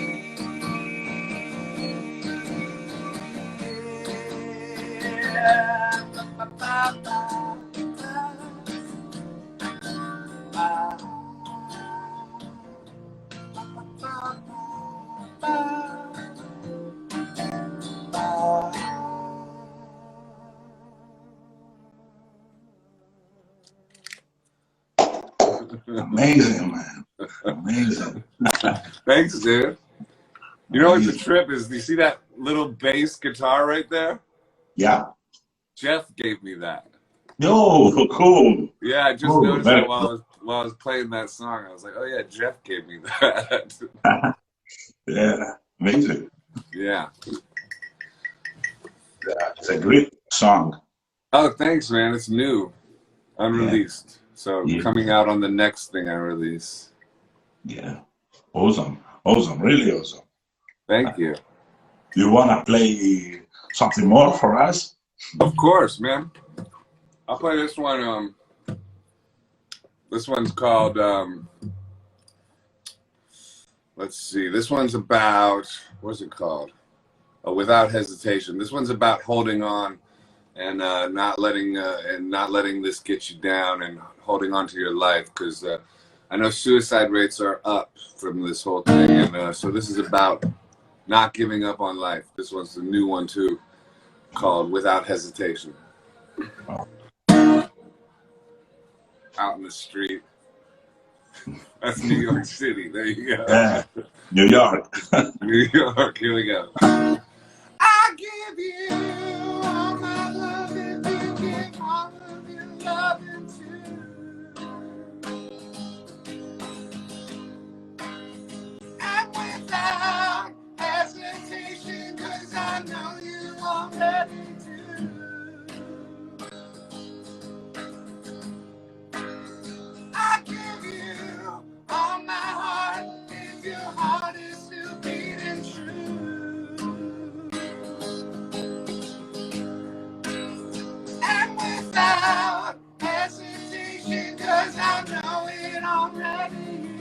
Amazing, man. Amazing. Thanks, dude. You know what the trip is? Do you see that little bass guitar right there? Yeah. Jeff gave me that. Yo, cool. Yeah, I just Cool, noticed very that while I was playing that song. I was like, oh yeah, Jeff gave me that. Yeah, amazing. Yeah. Yeah, it's a great song. Oh, thanks, man. It's new, unreleased. So Yeah. coming out on the next thing I release. Yeah. Awesome. Awesome. Really awesome. Thank you. You want to play something more for us? Of course, man. I'll play this one. This one's called, let's see. This one's about, what's it called? Oh, Without Hesitation. This one's about holding on and not letting this get you down and holding on to your life, because I know suicide rates are up from this whole thing, and so this is about not giving up on life. This one's the new one too, called Without Hesitation. Out in the street. That's New York City. There you go. Yeah. New York. New York. Here we go. I give you all my love if you give all of your loving too. And without hesitation, 'cause I know you already do. I give you all my heart if your heart is still beating true. And without hesitation, 'cause I know it already is.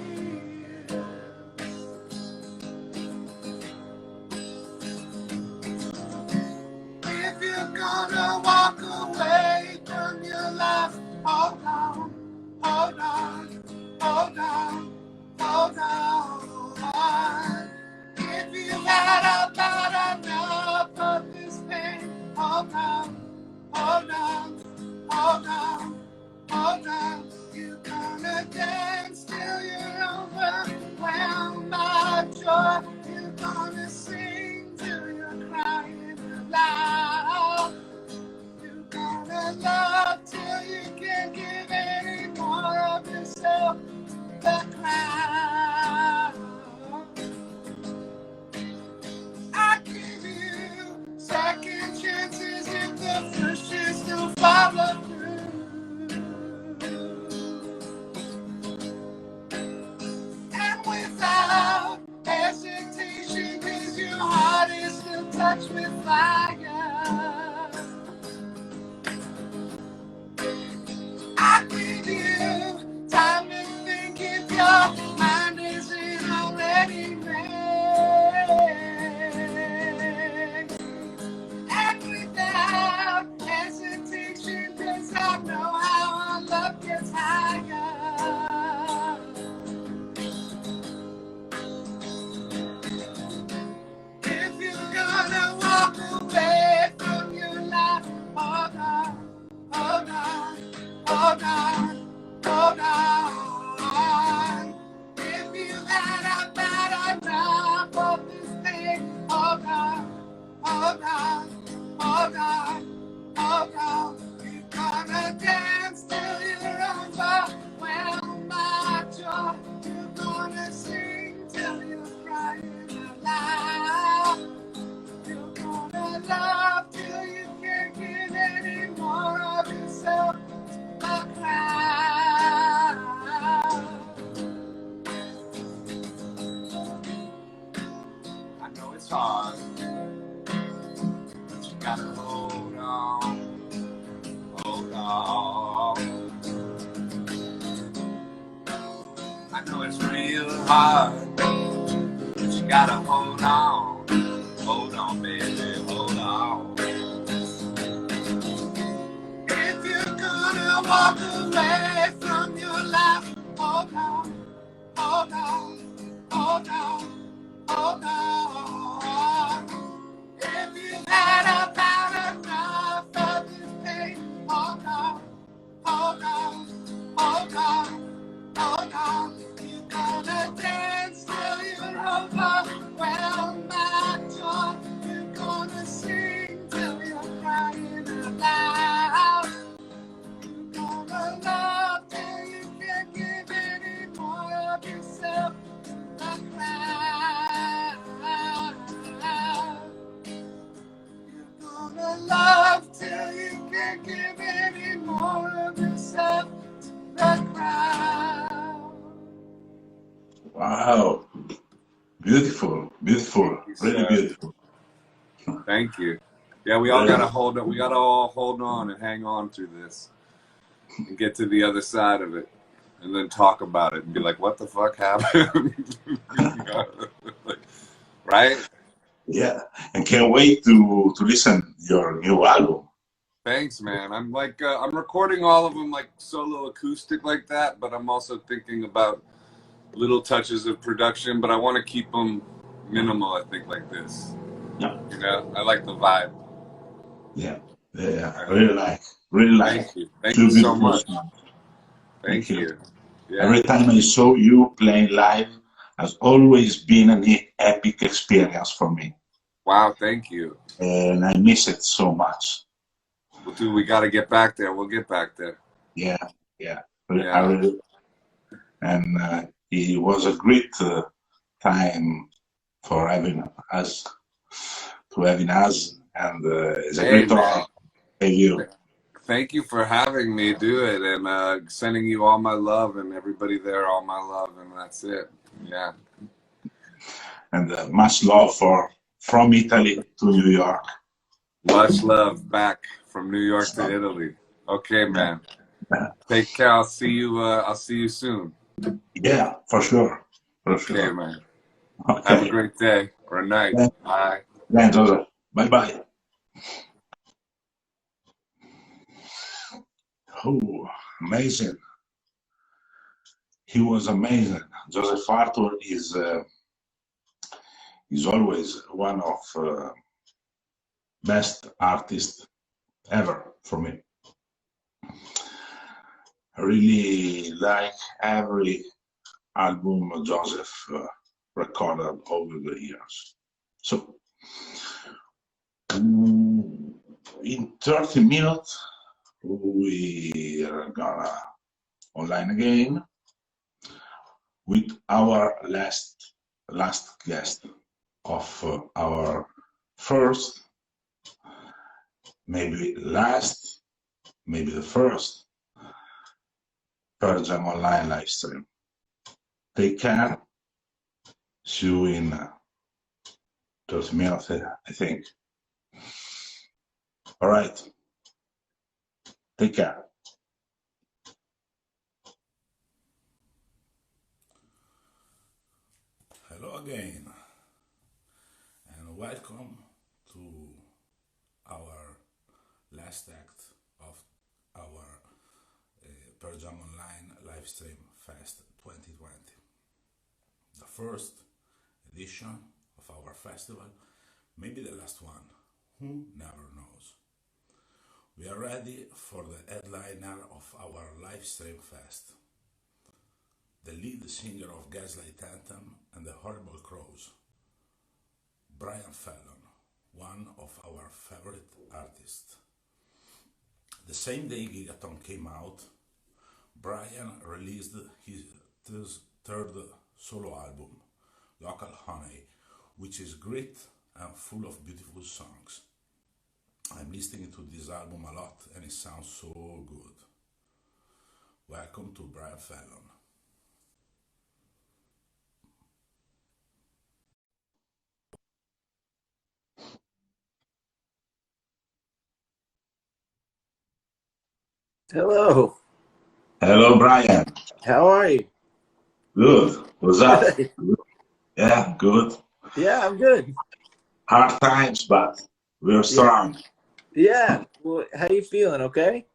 If you're gonna walk away from your life, hold on, hold on, hold on, hold on. If you've had about enough of this pain, hold on, hold on, hold on, hold on. You're gonna dance till you're overwhelmed by joy. You're gonna sing till you're crying aloud. You're gonna love till you can't give any more of yourself to the crowd. I give you second chances if the first chance don't follow through. And without hesitation, 'cause your heart is still touched with fire. I give you time to think if your mind isn't already made. And without hesitation, 'cause I know how our love gets higher. If you're gonna walk away from your life, hold on, hold on, hold on, hold on. If you've had about enough of this thing, hold on, hold on, hold on, hold on. You're gonna dance till you're overwhelmed by joy. You're gonna sing till you're crying out loud. You're gonna love till you can't give any more of yourself to the crowd. I know it's hard, but you gotta hold on, hold on. I know it's real hard, but you gotta hold on, baby, hold on. If you're gonna walk away from your life, hold on, hold on, hold on, hold on. If you've had about enough of this pain, hold on, hold on, hold on, hold Beautiful, beautiful, Thank you, really sir. beautiful. Thank you. Yeah, we all gotta hold on. We gotta all hold on and hang on through this and get to the other side of it, and then talk about it and be like, "What the fuck happened?" Right? Yeah, and can't wait to listen your new album. Thanks, man. I'm like, I'm recording all of them like solo acoustic like that, but I'm also thinking about little touches of production, but I want to keep them minimal, I think, like this. Yeah, You know, I like the vibe. yeah, yeah. Really like, really like. Thank you. Thank Two you so beautiful much. songs. Thank Thank you. you. Yeah. Every time I saw you playing live has always been an epic experience for me, Wow, thank you. and I miss it so much. Well, dude, we got to get back there. We'll get back there. Yeah, yeah. Yeah. I really, and it was a great time for having us, and it's a Hey, great man. honor. Thank you. Thank you for having me do it, and sending you all my love, and everybody there all my love, and that's it. Yeah. And much love from Italy to New York. Much love back from New York to Italy. Okay, man. Take care. I'll see you soon. Yeah, for sure. For Okay, sure. man. Okay. Have a great day or a night. Yeah. Bye. Yeah, Joseph. Bye-bye. Oh, amazing. He was amazing. Joseph Arthur is always one of best artists ever for me. I really like every album Joseph recorded over the years. So, in 30 minutes, we are gonna online again with our last guest of our first, maybe last, maybe the first PearlJamOnline live stream. Take care. See you in 30 minutes, I think. All right. Take care. Hello again, and welcome to our last act of our PearlJamOnline Livestream Fest 2020. The first edition of our festival, maybe the last one, who never knows. We are ready for the headliner of our Livestream Fest, the lead singer of Gaslight Anthem and the Horrible Crows, Brian Fallon, one of our favorite artists. The same day Gigaton came out, Brian released his third solo album, Local Honey, which is great and full of beautiful songs. I'm listening to this album a lot and it sounds so good. Welcome to Brian Fallon. Hello. Hello, Brian. How are you? Good. What's up? Good. Yeah, good. Yeah, I'm good. Hard times, but we're strong. Yeah. Well, how you feeling? Okay.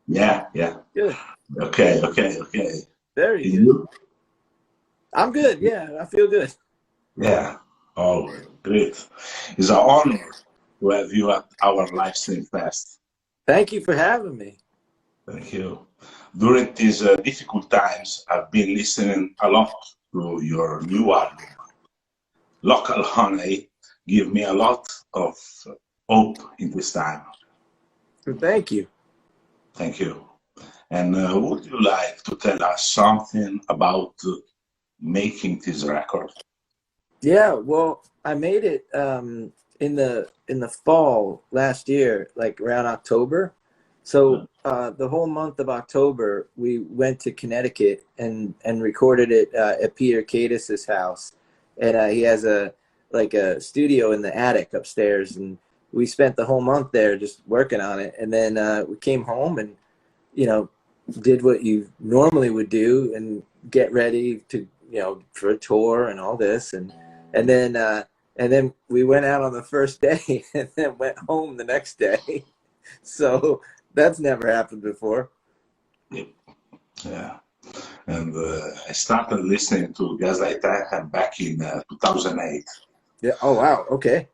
Yeah. Good. Okay. Very And good. you? I'm good. Yeah, I feel good. Yeah. Always. Great. It's an honor to have you at our live stream fest. Thank you for having me. Thank you. During these difficult times, I've been listening a lot to your new album, Local Honey. Give me a lot of hope in this time. Thank you. Thank you. And would you like to tell us something about making this record? Yeah. Well, I made it in the fall last year, like around October. So the whole month of October, we went to Connecticut and recorded it at Peter Cadis's house. and he has a studio in the attic upstairs, and we spent the whole month there just working on it. And then we came home and, you know, did what you normally would do and get ready to, you know, for a tour and all this. And then we went out on the first day and then went home the next day. So that's never happened before. Yeah. And I started listening to Gaslight Anthem back in 2008. Yeah. Oh, wow. Okay.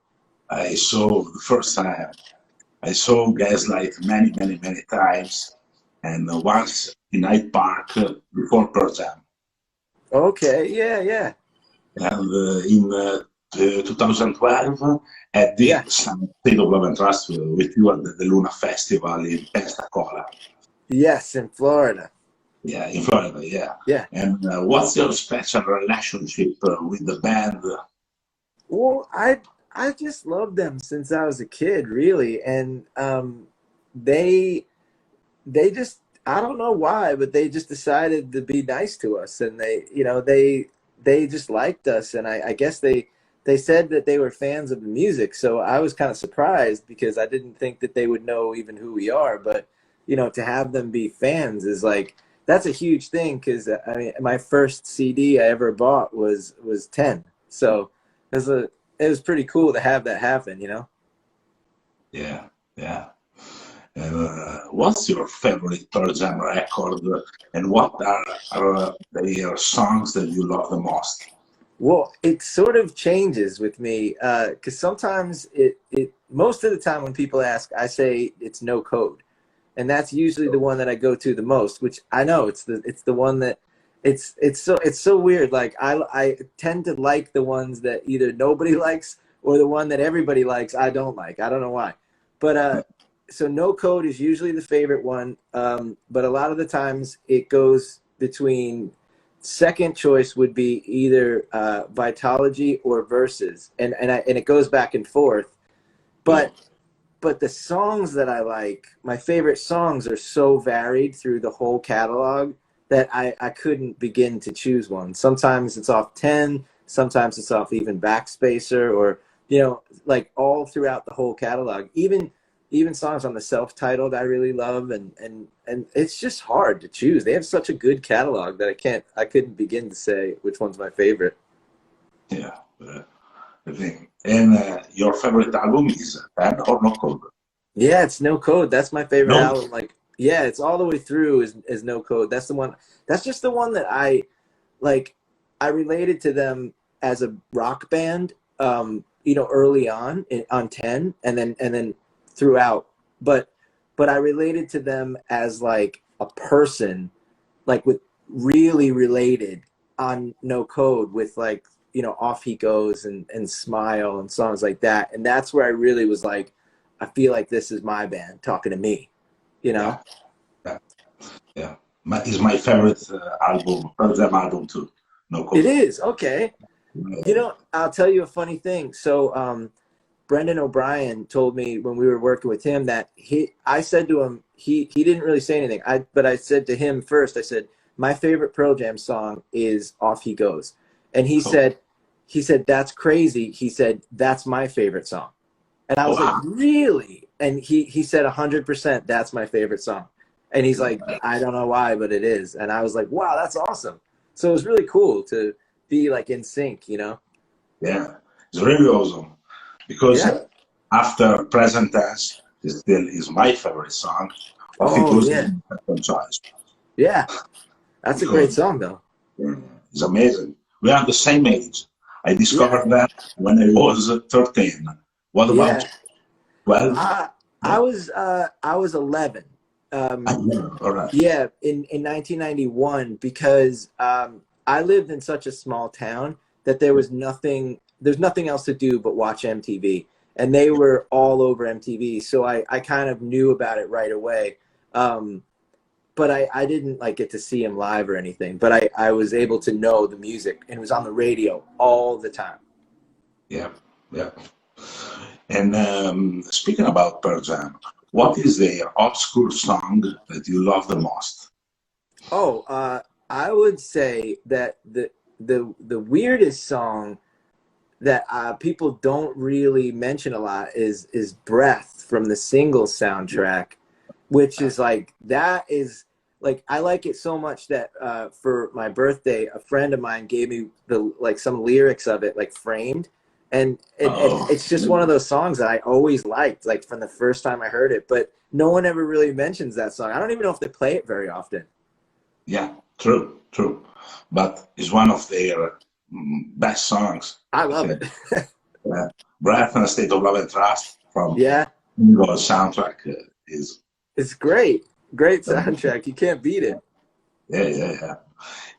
I saw the first time. I saw Gaslight many times, and once in Hyde Park before Pearl Jam. Okay. Yeah. And in 2012, I did some State of Love and Trust with you at the Luna Festival in Pensacola. Yes, in Florida. Yeah, in Florida, yeah. Yeah. And what's your special relationship with the band? Well, I just loved them since I was a kid, really. And they just, I don't know why, but they just decided to be nice to us. And they just liked us. And I guess they said that they were fans of the music. So I was kind of surprised because I didn't think that they would know even who we are. But, you know, to have them be fans is like, that's a huge thing. Because, I mean, my first CD I ever bought was 10. So it was pretty cool to have that happen, you know? Yeah. And what's your favorite Pearl Jam record, and what are their songs that you love the most? Well, it sort of changes with me because sometimes most of the time when people ask, I say it's No Code, and that's usually the one that I go to the most. Which I know it's the one that it's so weird. Like I tend to like the ones that either nobody likes or the one that everybody likes. I don't like. I don't know why, but so No Code is usually the favorite one. But a lot of the times it goes between. Second choice would be either Vitology or Verses, and it goes back and forth. But the songs that I like, my favorite songs, are so varied through the whole catalog that I couldn't begin to choose one. Sometimes it's off 10, sometimes it's off even Backspacer, or, you know, like all throughout the whole catalog. Even songs on the self-titled I really love, and it's just hard to choose. They have such a good catalog that I couldn't begin to say which one's my favorite. Yeah, I think. And your favorite album is Bad or No Code? Yeah, it's No Code. That's my favorite album. Like, yeah, it's all the way through is No Code. That's the one. That's just the one that I like. I related to them as a rock band, you know, early on 10, and then throughout, but I related to them as like a person, like with really related on No Code with, like, you know, Off He Goes and Smile and songs like that. And that's where I really was like, I feel like this is my band talking to me, you know? Yeah. It's my favorite album, Pearl Jam album too. No Code. It is, okay. You know, I'll tell you a funny thing. So, Brendan O'Brien told me when we were working with him that I said to him, he didn't really say anything. But I said to him first, I said, my favorite Pearl Jam song is Off He Goes. And he said, that's crazy. He said, that's my favorite song. And I was like, really? And he said 100%, that's my favorite song. And he's like, I don't know why, but it is. And I was like, wow, that's awesome. So it was really cool to be like in sync, you know? Yeah, it's really awesome. Because after Present Tense, it still is my favorite song. Choice. Yeah, that's a great song, though. It's amazing. We are the same age. I discovered that when I was 13. What about you? 12? I was 11. All right. Yeah, in 1991, because I lived in such a small town that there's nothing else to do but watch MTV, and they were all over MTV. So I kind of knew about it right away. But I didn't like get to see him live or anything, but I was able to know the music, and it was on the radio all the time. Yeah. And speaking about Pearl Jam, what is the obscure song that you love the most? I would say that the weirdest song that people don't really mention a lot is Breath from the Singles soundtrack, which is like, that is like, I like it so much that for my birthday, a friend of mine gave me some lyrics of it, like framed, and it's just one of those songs that I always liked, like from the first time I heard it, but no one ever really mentions that song. I don't even know if they play it very often. Yeah, true. But it's one of their best songs. I love it. Breath and State of Love and Trust from Yeah. the soundtrack is... It's great. Great soundtrack. You can't beat it. Yeah.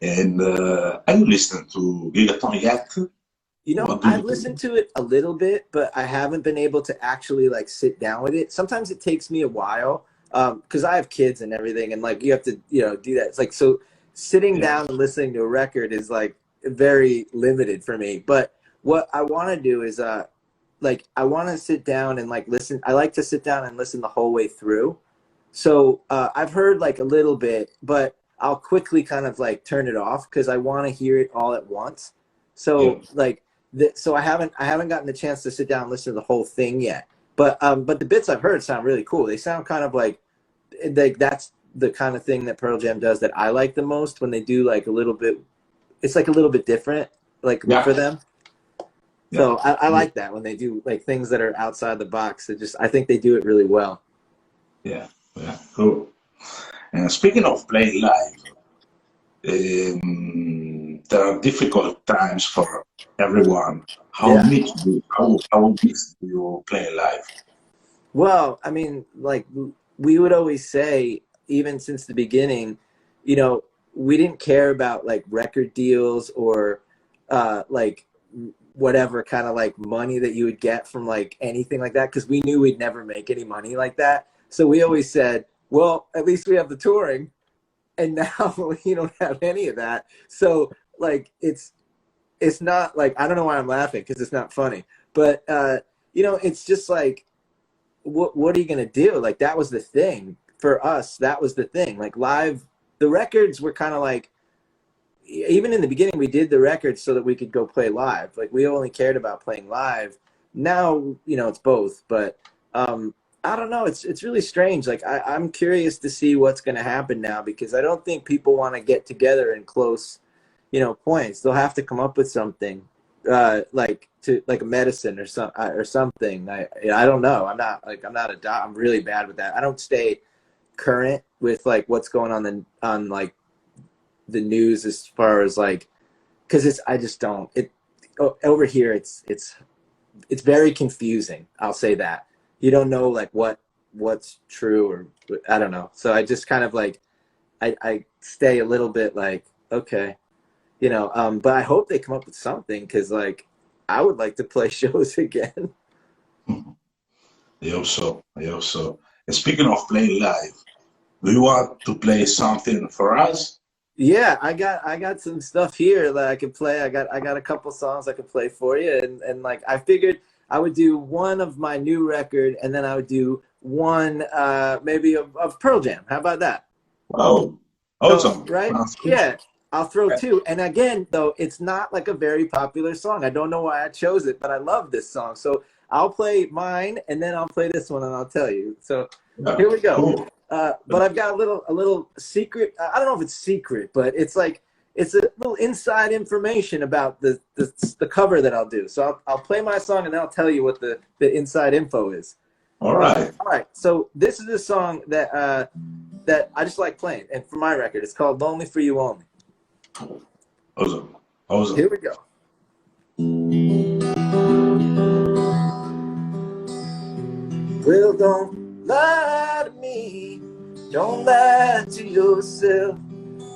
And have you listened to Gigaton yet? You know, I've listened to it a little bit, but I haven't been able to actually like sit down with it. Sometimes it takes me a while because I have kids and everything, and like you have to, do that. It's like, so sitting down and listening to a record is like very limited for me. But what I want to do is I want to sit down and like listen. I like to sit down and listen the whole way through. So I've heard like a little bit, but I'll quickly kind of like turn it off because I want to hear it all at once. So so I haven't gotten the chance to sit down and listen to the whole thing yet. But the bits I've heard sound really cool. They sound kind of like that's the kind of thing that Pearl Jam does that I like the most, when they do like a little bit. It's like a little bit different, like for them. So I like that when they do like things that are outside the box. I think they do it really well. Yeah, cool. And speaking of playing live, there are difficult times for everyone. How much do you play live? Well, I mean, like we would always say, even since the beginning, we didn't care about like record deals or like whatever kind of like money that you would get from like anything like that, because we knew we'd never make any money like that. So we always said, well, at least we have the touring, and now we don't have any of that. So like it's not like, I don't know why I'm laughing, because it's not funny, but it's just like, what are you gonna do? Like, that was the thing for us. That was the thing. Like live, the records were kind of like, even in the beginning, we did the records so that we could go play live. Like, we only cared about playing live. Now, it's both. But I don't know. It's really strange. Like, I'm curious to see what's going to happen now, because I don't think people want to get together in close, points. They'll have to come up with something like a medicine or something. I don't know. I'm really bad with that. I don't stay current with like what's going on like the news, as far as like, because I just don't. Over here it's very confusing. I'll say that. You don't know like what's true, or I don't know. So I just kind of like I stay a little bit like, okay, but I hope they come up with something, because like I would like to play shows again. I hope so. And speaking of playing live, do you want to play something for us? Yeah, I got some stuff here that I can play. I got a couple songs I could play for you, and like I figured I would do one of my new record, and then I would do one maybe of Pearl Jam. How about that? Oh, awesome. So, right? Yeah, I'll throw two. And again, though, it's not like a very popular song. I don't know why I chose it, but I love this song. So I'll play mine, and then I'll play this one, and I'll tell you. So here we go. Cool. But I've got a little secret. I don't know if it's secret, but it's a little inside information about the cover that I'll do. So I'll play my song, and then I'll tell you what the inside info is. All right. All right. So this is a song that I just like playing, and for my record, it's called "Lonely for You Only." Awesome. Here we go. Well, don't lie to me, don't lie to yourself.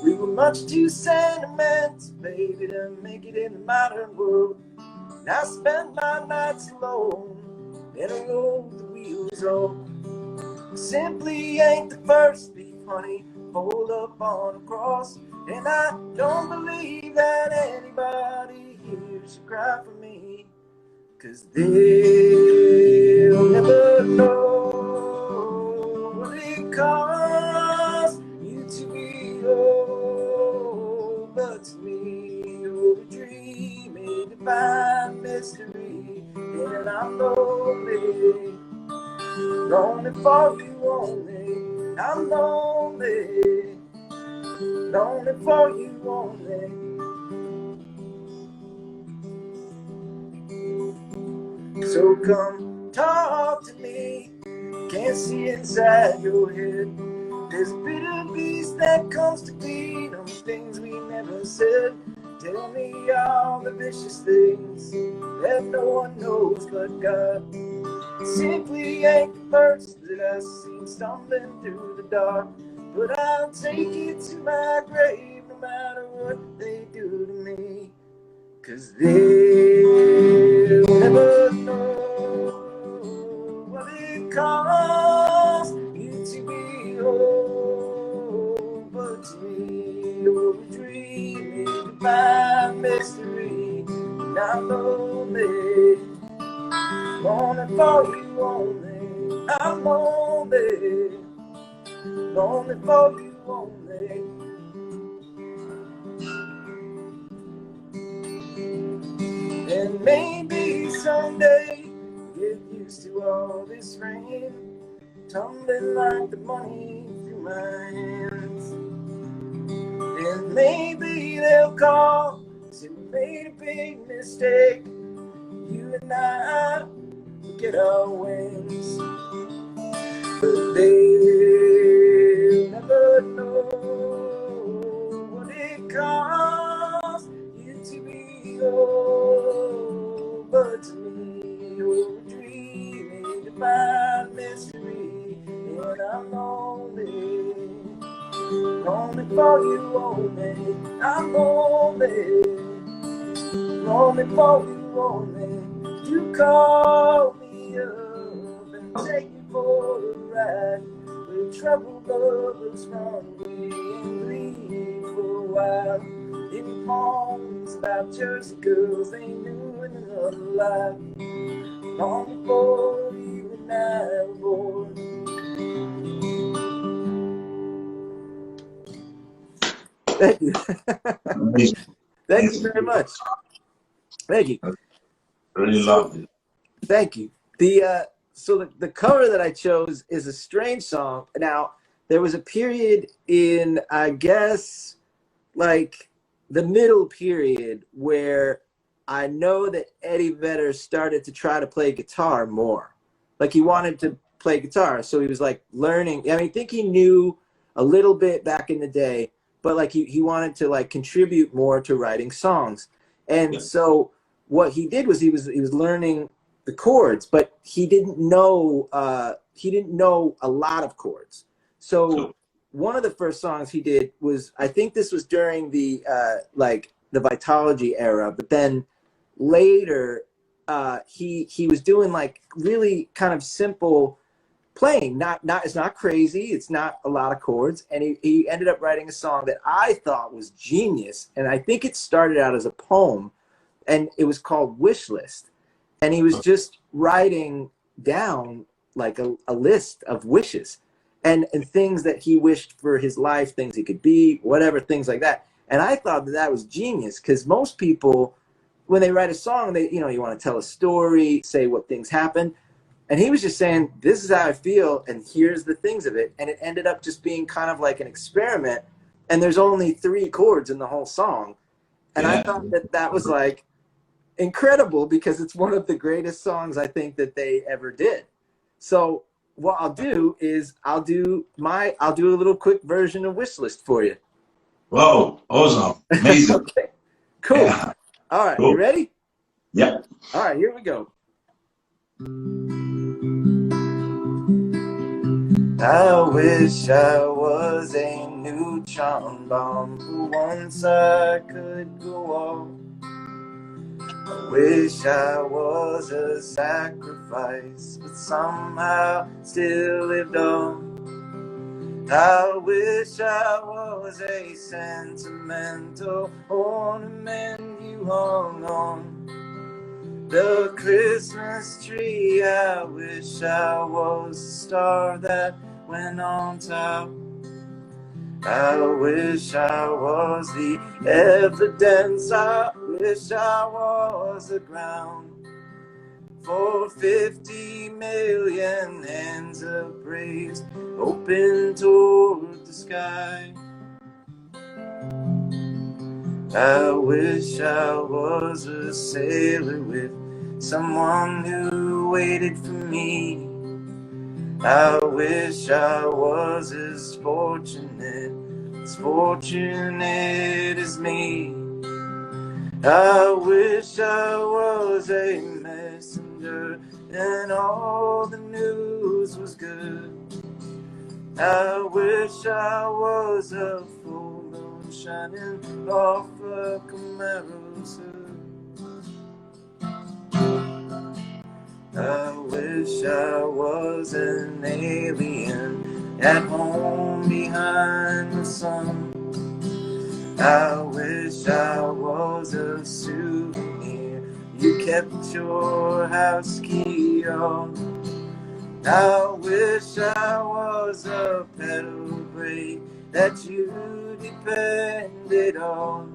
We were much too sentimental, baby, to make it in the modern world. And I spent my nights alone, and I rode the wheels on. Simply ain't the first thief, honey, pulled up on a cross. And I don't believe that anybody here should cry for me, 'cause they'll never know what it costs you to be whole. But to me, you're a dream, a divine mystery. I'm lonely, lonely for you only. I'm lonely, lonely for you only. So come talk to me, can't see inside your head. There's a bitter beast that comes to feed on things we never said. Tell me all the vicious things that no one knows but God. Simply ain't the first that I see stumbling through the dark. But I'll take it to my grave no matter what they do to me. 'Cause they'll never know what it costs you to be whole. But to me, you're a dream, a divine mystery. And I'm lonely, lonely for you only. I'm lonely, lonely for you only. And maybe someday get used to all this rain tumbling like the money through my hands. And maybe they'll call, say we made a big mistake. You and I will get our wings. But they'll never know what it costs you to be whole. But to me, you're a dream, a divine mystery. And I'm lonely, lonely for you only. I'm lonely, lonely for you only. You call me up and take me for a ride. Where troubled lovers run away and leave for a while. In poems about Jersey girls they knew in another life. Long before you and I were born. Thank you. Amazing. Thank you very much. Thank you. Really love it. Thank you. So the cover that I chose is a strange song. Now, there was a period in, I guess, like the middle period where I know that Eddie Vedder started to try to play guitar more. Like he wanted to play guitar. So he was like learning. I mean, I think he knew a little bit back in the day, but like he wanted to like contribute more to writing songs. And so what he did was he was learning the chords, but he didn't know a lot of chords. So one of the first songs he did was, I think this was during the like the Vitology era, but then later he was doing like really kind of simple playing, it's not crazy, it's not a lot of chords, and he ended up writing a song that I thought was genius, and I think it started out as a poem, and it was called Wishlist. And he was just writing down like a list of wishes and things that he wished for his life, things he could be, whatever, things like that. And I thought that was genius, because most people, when they write a song, you want to tell a story, say what things happen. And he was just saying, this is how I feel, and here's the things of it. And it ended up just being kind of like an experiment. And there's only 3 chords in the whole song. And I thought that was like incredible, because it's one of the greatest songs I think that they ever did. So what I'll do is I'll do a little quick version of Wishlist for you. Whoa, awesome. Amazing. Okay, cool. Yeah. All right, Cool. You ready? Yeah. All right, here we go. I wish I was a neutron bomb. For once I could go off. I wish I was a sacrifice, but somehow still lived on. I wish I was a sentimental ornament you hung on the Christmas tree. I wish I was a star that went on top. I wish I was the evidence. I wish I was the ground for 50 million hands of praise open toward the sky. I wish I was a sailor with someone who waited for me. I wish I was as fortunate as me. I wish I was a messenger and all the news was good. I wish I was a full moon shining off a Camaro's hood. I wish I was an alien at home behind the sun. I wish I was a souvenir you kept your house key on. I wish I was a pedal brake that you depended on.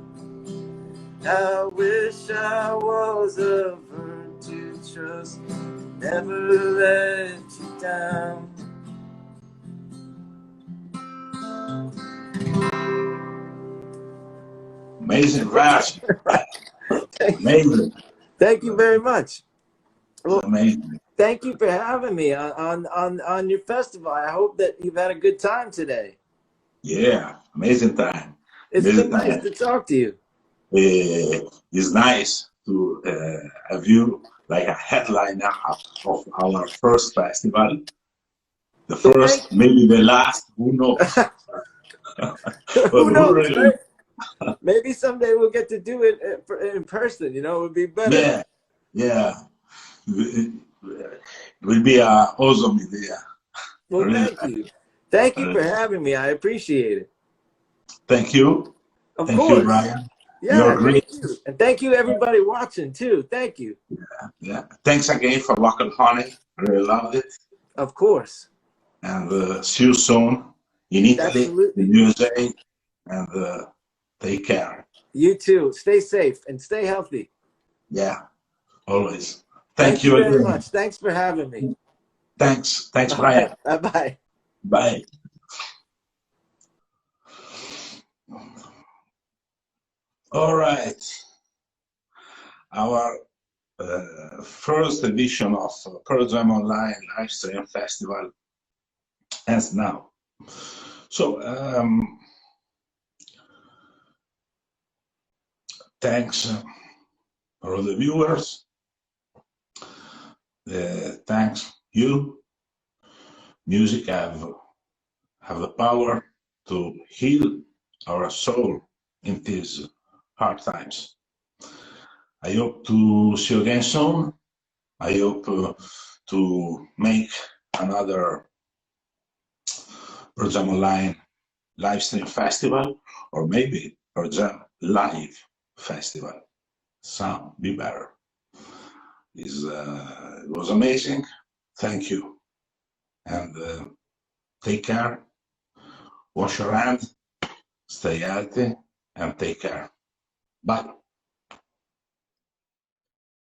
I wish I was a verb to trust, never let you down. Amazing verse. Amazing. Thank you very much. Well, amazing. Thank you for having me on your festival. I hope that you've had a good time today. Yeah, amazing time. It's amazing been nice time. to talk to you. It's nice to have you like a headliner of our first festival. The first, maybe the last, who knows? Who knows, really, right? Maybe someday we'll get to do it in person, you know, it would be better. Yeah. It will be an awesome idea. Well, really. thank you. Thank you for having me. I appreciate it. Thank you. Of thank course. you, Brian. Yeah, You're great. thank you. And thank you, everybody watching, too. Thank you. Yeah. Thanks again for Walk on Honey. I really loved it. Of course. And see you soon in Italy, Absolutely. in USA. And take care. You too. Stay safe and stay healthy. Yeah, always. Thank you very much. Thanks for having me. Thanks, Brian. Bye-bye. Bye. All right. Our first edition of PearlJamOnline Livestream Festival ends now. So, thanks for all the viewers. Thanks you. Music have the power to heal our soul in these hard times. I hope to see you again soon. I hope to make another PearlJamOnline live stream festival, or maybe PearlJam live festival. Sound be better. It was amazing. Thank you. And take care. Wash your hands. Stay healthy and take care. Bye.